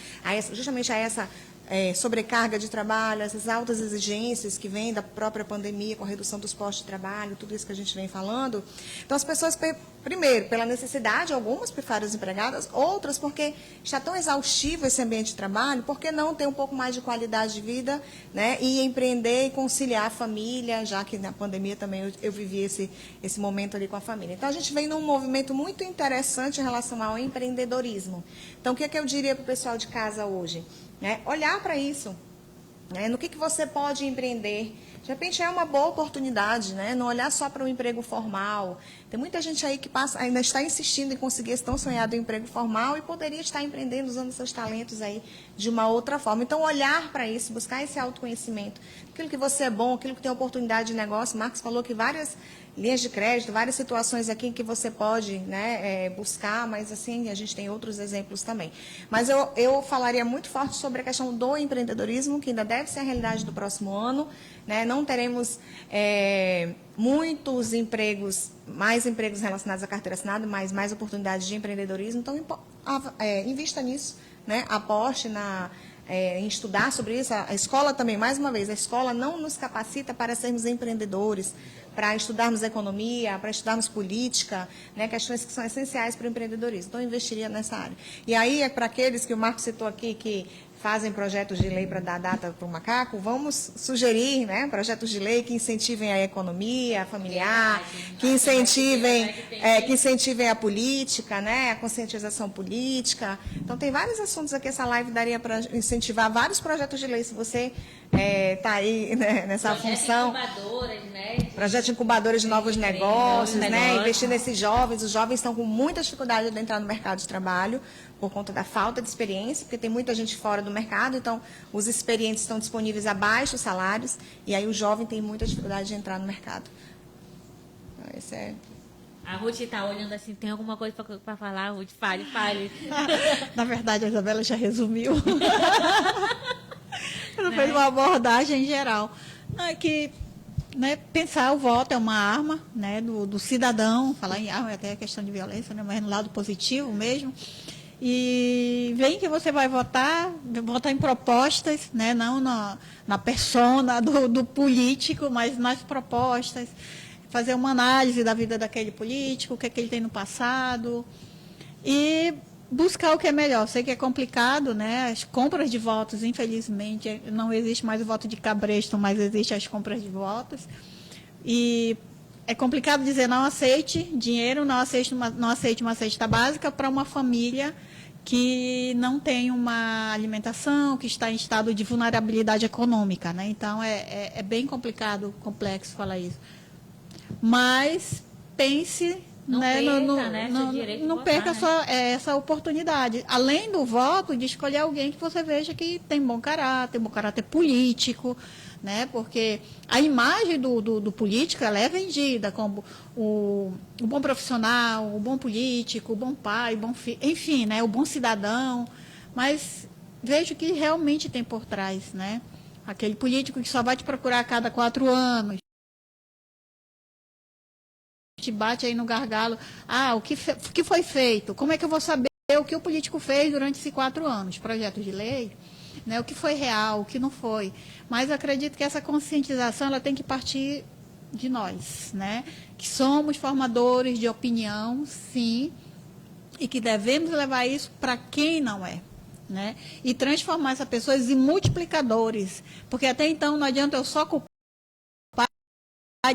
Speaker 2: justamente a essa sobrecarga de trabalho, essas altas exigências que vêm da própria pandemia, com a redução dos postos de trabalho, tudo isso que a gente vem falando. Então, as pessoas, primeiro, pela necessidade, algumas preferem as empregadas, outras porque está tão exaustivo esse ambiente de trabalho, por que não ter um pouco mais de qualidade de vida, né, e empreender e conciliar a família, já que na pandemia também eu vivi esse momento ali com a família. Então, a gente vem num movimento muito interessante em relação ao empreendedorismo. Então, o que é que eu diria para o pessoal de casa hoje? Olhar para isso, no que você pode empreender. De repente é uma boa oportunidade, né? Não olhar só para o emprego formal. Tem muita gente aí que ainda está insistindo em conseguir esse tão sonhado emprego formal e poderia estar empreendendo, usando seus talentos aí de uma outra forma. Então, olhar para isso, buscar esse autoconhecimento, aquilo que você é bom, aquilo que tem oportunidade de negócio. Marcos falou que várias linhas de crédito, várias situações aqui que você pode, né, buscar, mas assim, a gente tem outros exemplos também. Mas eu falaria muito forte sobre a questão do empreendedorismo, que ainda deve ser a realidade do próximo ano, né? Não teremos muitos empregos, mais empregos relacionados à carteira assinada, mas mais oportunidades de empreendedorismo. Então, invista nisso, né? Aposte em estudar sobre isso. A escola também, mais uma vez, a escola não nos capacita para sermos empreendedores, para estudarmos economia, para estudarmos política, né, questões que são essenciais para o empreendedorismo. Então, eu investiria nessa área. E aí, para aqueles que o Marcos citou aqui, que fazem projetos de lei para dar data para o macaco, vamos sugerir, né, projetos de lei que incentivem a economia familiar, que incentivem a política, né, a conscientização política. Então, tem vários assuntos aqui, essa live daria para incentivar vários projetos de lei, se você está aí, né, nessa função. Projetos incubadores de novos negócios, né, investir nesses jovens. Os jovens estão com muita dificuldade de entrar no mercado de trabalho, por conta da falta de experiência, porque tem muita gente fora do mercado, então os experientes estão disponíveis a baixos salários, e aí o jovem tem muita dificuldade de entrar no mercado. Então, esse é...
Speaker 1: A Ruth está olhando assim, tem alguma coisa para falar, Ruth? Fale.
Speaker 4: Na verdade, a Isabela já resumiu. Ela fez uma abordagem geral. Não, é que, né, pensar o voto é uma arma, né, do cidadão, falar em arma é até a questão de violência, né, mas no lado positivo mesmo. E vem que você vai votar em propostas, né, não na persona do político, mas nas propostas, fazer uma análise da vida daquele político, o que é que ele tem no passado, e buscar o que é melhor. Sei que é complicado, né? As compras de votos, infelizmente, não existe mais o voto de cabresto, mas existe as compras de votos. E é complicado dizer não aceite dinheiro, não aceite uma cesta básica para uma família que não tem uma alimentação, que está em estado de vulnerabilidade econômica, né? Então, é bem complicado, complexo falar isso. Mas pense...
Speaker 1: Não perca, seu direito de
Speaker 4: não
Speaker 1: votar,
Speaker 4: perca
Speaker 1: né?
Speaker 4: essa oportunidade. Além do voto, de escolher alguém que você veja que tem bom caráter político, né? Porque a imagem do político ela é vendida como o bom profissional, o bom político, o bom pai, o bom filho, enfim, né? O bom cidadão. Mas veja o que realmente tem por trás, né? Aquele político que só vai te procurar a cada 4 anos. Te bate aí no gargalo, o que foi feito? Como é que eu vou saber o que o político fez durante esses 4 anos? Projeto de lei, né? O que foi real, o que não foi. Mas eu acredito que essa conscientização ela tem que partir de nós, né? Que somos formadores de opinião, sim, e que devemos levar isso para quem não é. Né? E transformar essas pessoas em multiplicadores, porque até então não adianta eu só culpar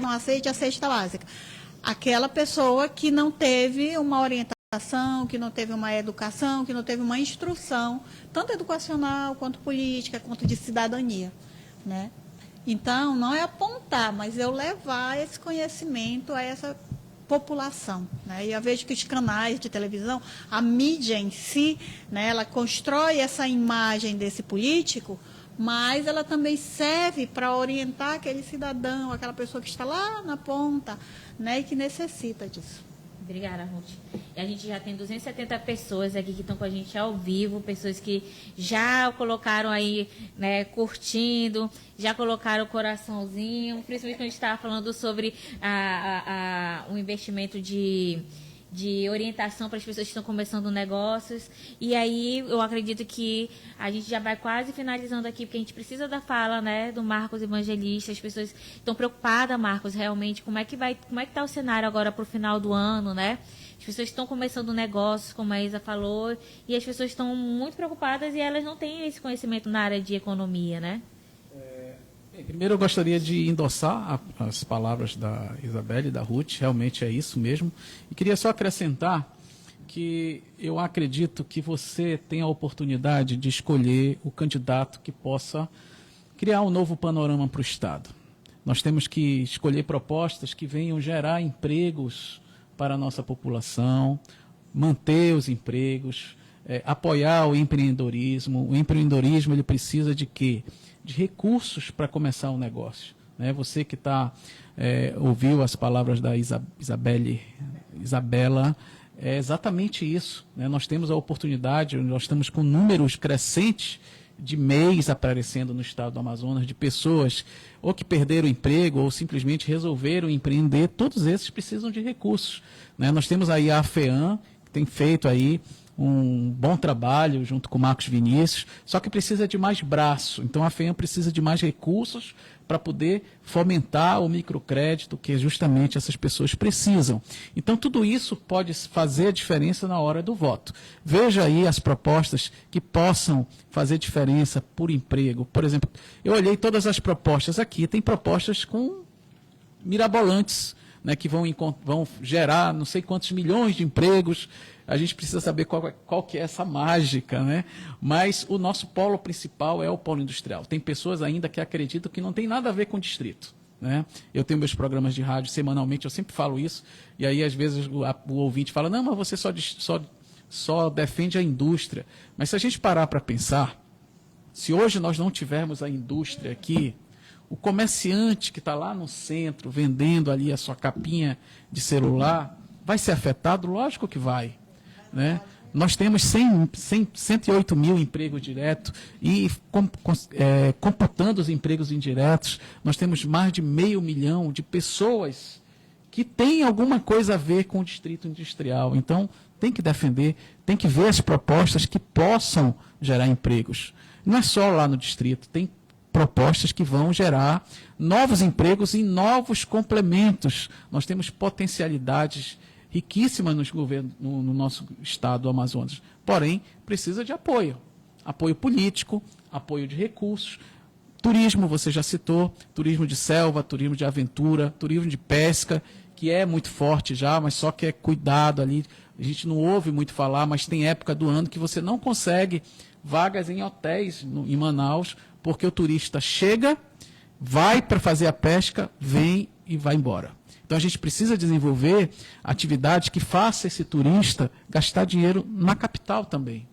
Speaker 4: não aceite a cesta básica. Aquela pessoa que não teve uma orientação, que não teve uma educação, que não teve uma instrução, tanto educacional, quanto política, quanto de cidadania. Né? Então, não é apontar, mas eu levar esse conhecimento a essa população. Né? E eu vejo que os canais de televisão, a mídia em si, né, ela constrói essa imagem desse político, mas ela também serve para orientar aquele cidadão, aquela pessoa que está lá na ponta, né, e que necessita disso.
Speaker 1: Obrigada, Ruth. E a gente já tem 270 pessoas aqui que estão com a gente ao vivo, pessoas que já colocaram aí, né, curtindo, já colocaram o coraçãozinho, principalmente quando a gente estava falando sobre o investimento de orientação para as pessoas que estão começando negócios. E aí eu acredito que a gente já vai quase finalizando aqui, porque a gente precisa da fala, né, do Marcos Evangelista. As pessoas estão preocupadas, Marcos, realmente, como é que está o cenário agora para o final do ano, né? As pessoas estão começando negócios, como a Isa falou, e as pessoas estão muito preocupadas e elas não têm esse conhecimento na área de economia, né?
Speaker 3: Primeiro eu gostaria de endossar as palavras da Isabelle e da Ruth, realmente é isso mesmo. E queria só acrescentar que eu acredito que você tem a oportunidade de escolher o candidato que possa criar um novo panorama para o Estado. Nós temos que escolher propostas que venham gerar empregos para a nossa população, manter os empregos, apoiar o empreendedorismo. O empreendedorismo ele precisa de quê? De recursos para começar um negócio. Né? Você que ouviu as palavras da Isabela, é exatamente isso. Né? Nós temos a oportunidade, nós estamos com números crescentes de MEIs aparecendo no estado do Amazonas, de pessoas ou que perderam o emprego ou simplesmente resolveram empreender, todos esses precisam de recursos. Né? Nós temos aí a FEAM, que tem feito aí um bom trabalho junto com o Marcos Vinícius, só que precisa de mais braço. Então a FEAM precisa de mais recursos para poder fomentar o microcrédito que justamente essas pessoas precisam. Então tudo isso pode fazer a diferença na hora do voto. Veja aí as propostas que possam fazer diferença por emprego. Por exemplo, eu olhei todas as propostas aqui, tem propostas com mirabolantes, né, que vão gerar não sei quantos milhões de empregos. A gente precisa saber qual que é essa mágica, né? Mas o nosso polo principal é o polo industrial. Tem pessoas ainda que acreditam que não tem nada a ver com o distrito. Né? Eu tenho meus programas de rádio semanalmente, eu sempre falo isso, e aí às vezes o ouvinte fala, não, mas você só defende a indústria. Mas se a gente parar para pensar, se hoje nós não tivermos a indústria aqui, o comerciante que está lá no centro, vendendo ali a sua capinha de celular, vai ser afetado? Lógico que vai. Né? Nós temos 108 mil empregos diretos e, computando os empregos indiretos, nós temos mais de 500 mil de pessoas que têm alguma coisa a ver com o distrito industrial. Então, tem que defender, tem que ver as propostas que possam gerar empregos. Não é só lá no distrito, tem propostas que vão gerar novos empregos e novos complementos. Nós temos potencialidades riquíssimas no nosso estado do Amazonas. Porém, precisa de apoio. Apoio político, apoio de recursos. Turismo, você já citou, turismo de selva, turismo de aventura, turismo de pesca, que é muito forte já, mas só que é cuidado ali. A gente não ouve muito falar, mas tem época do ano que você não consegue vagas em hotéis em Manaus, porque o turista chega, vai para fazer a pesca, vem e vai embora. Então a gente precisa desenvolver atividades que façam esse turista gastar dinheiro na capital também.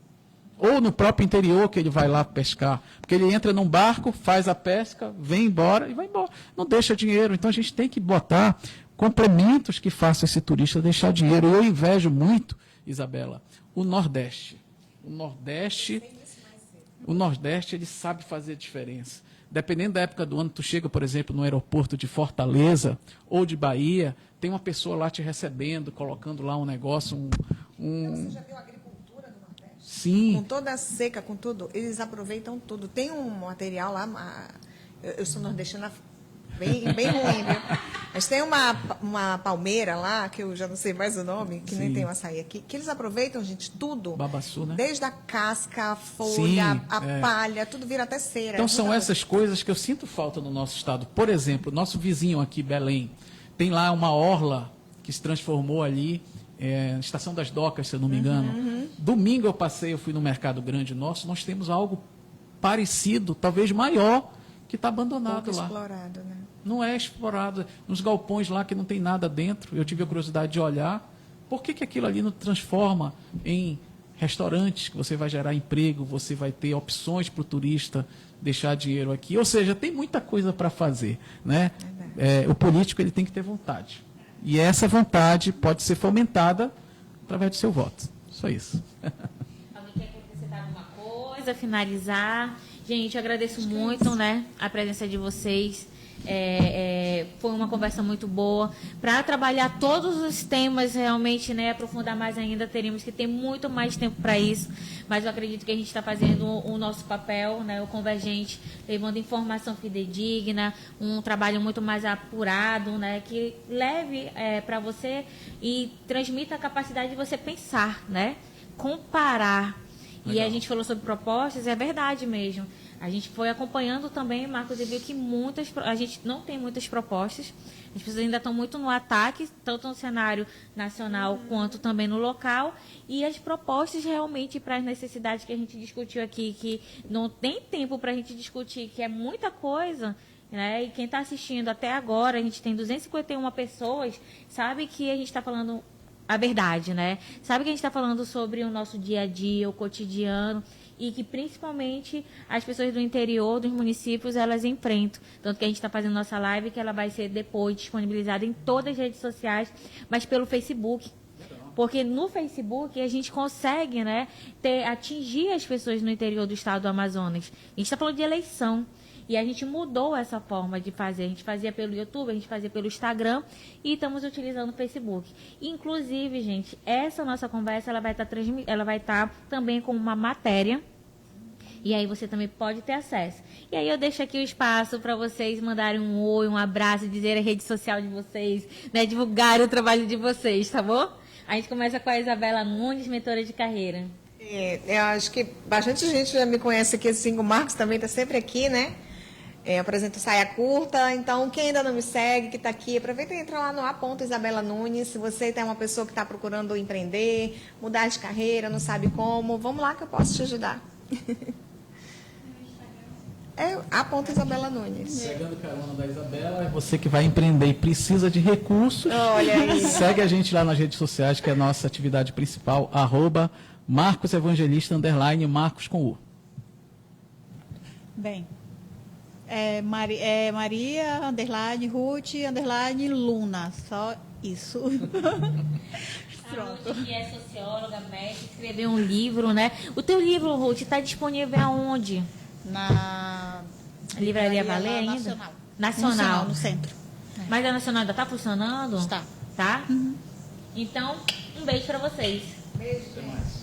Speaker 3: Ou no próprio interior, que ele vai lá pescar. Porque ele entra num barco, faz a pesca, vem embora e vai embora. Não deixa dinheiro. Então a gente tem que botar complementos que façam esse turista deixar dinheiro. Eu invejo muito, Isabela, o Nordeste. O Nordeste, ele sabe fazer a diferença. Dependendo da época do ano, tu chega, por exemplo, no aeroporto de Fortaleza ou de Bahia, tem uma pessoa lá te recebendo, colocando lá um negócio,
Speaker 2: Você já viu a agricultura do Nordeste?
Speaker 3: Sim.
Speaker 2: Com toda a seca, com tudo, eles aproveitam tudo. Tem um material lá, eu sou nordestina bem ruim, viu? Mas tem uma palmeira lá, que eu já não sei mais o nome, que nem
Speaker 3: Sim.
Speaker 2: tem o açaí aqui, que eles aproveitam, gente, tudo.
Speaker 3: Babaçu, né?
Speaker 2: Desde a casca, a folha,
Speaker 3: Sim,
Speaker 2: a palha, tudo vira até cera.
Speaker 3: Então
Speaker 2: É
Speaker 3: são
Speaker 2: muita
Speaker 3: essas coisas que eu sinto falta no nosso estado. Por exemplo, nosso vizinho aqui, Belém, tem lá uma orla que se transformou ali, Estação das Docas, se eu não me engano. Domingo eu fui no Mercado Grande nosso, nós temos algo parecido, talvez maior, que está abandonado
Speaker 2: pouco
Speaker 3: lá.
Speaker 2: explorado, né?
Speaker 3: Não é explorado. Nos galpões lá que não tem nada dentro, eu tive a curiosidade de olhar. Por que aquilo ali não transforma em restaurantes, que você vai gerar emprego, você vai ter opções para o turista deixar dinheiro aqui? Ou seja, tem muita coisa para fazer, né? O político ele tem que ter vontade. E essa vontade pode ser fomentada através do seu voto. Só isso.
Speaker 1: Alguém quer acrescentar alguma coisa, finalizar? Gente, eu agradeço muito, né, a presença de vocês. Foi uma conversa muito boa. Para trabalhar todos os temas, realmente, né, aprofundar mais ainda, teríamos que ter muito mais tempo para isso. Mas eu acredito que a gente está fazendo o nosso papel, né, o Convergente, levando informação fidedigna, um trabalho muito mais apurado, né, que leve para você e transmita a capacidade de você pensar, né, comparar. Legal. E a gente falou sobre propostas, é verdade mesmo. A gente foi acompanhando também, Marcos, e viu que a gente não tem muitas propostas. As pessoas ainda estão muito no ataque, tanto no cenário nacional quanto também no local. E as propostas realmente para as necessidades que a gente discutiu aqui, que não tem tempo para a gente discutir, que é muita coisa, né? E quem está assistindo até agora, a gente tem 251 pessoas, sabe que a gente está falando a verdade, né? Sabe que a gente está falando sobre o nosso dia a dia, o cotidiano, e que principalmente as pessoas do interior, dos municípios, elas enfrentam. Tanto que a gente está fazendo nossa live, que ela vai ser depois disponibilizada em todas as redes sociais, mas pelo Facebook. Porque no Facebook a gente consegue, né, atingir as pessoas no interior do estado do Amazonas. A gente está falando de eleição. E a gente mudou essa forma de fazer. A gente fazia pelo YouTube, a gente fazia pelo Instagram e estamos utilizando o Facebook. Inclusive, gente, essa nossa conversa ela vai estar também com uma matéria. E aí você também pode ter acesso. E aí eu deixo aqui o espaço para vocês mandarem um oi, um abraço, dizer a rede social de vocês, né, divulgarem o trabalho de vocês, tá bom? A gente começa com a Isabela Nunes, mentora de carreira.
Speaker 2: Eu acho que bastante gente já me conhece aqui, assim, o Marcos também está sempre aqui, né? Eu apresento Saia Curta, então quem ainda não me segue, que está aqui, aproveita e entra lá no Isabela Nunes. Se você tem uma pessoa que está procurando empreender, mudar de carreira, não sabe como, vamos lá que eu posso te ajudar. Isabela Nunes.
Speaker 3: Pegando carona da Isabela, é você que vai empreender e precisa de recursos.
Speaker 2: Olha aí.
Speaker 3: Segue a gente lá nas redes sociais, que é a nossa atividade principal, @MarcosEvangelista, Marcos com U.
Speaker 4: Bem, Maria, Ruth, Luna, só isso.
Speaker 1: A Ruth, que é socióloga, mestre, escreveu um livro, né? O teu livro, Ruth, está disponível aonde?
Speaker 4: Na
Speaker 1: Livraria Valer ainda? Nacional.
Speaker 4: No centro.
Speaker 1: Mas a Nacional ainda está funcionando?
Speaker 4: Está.
Speaker 1: Tá? Então, um beijo para vocês.
Speaker 2: Beijo, gente.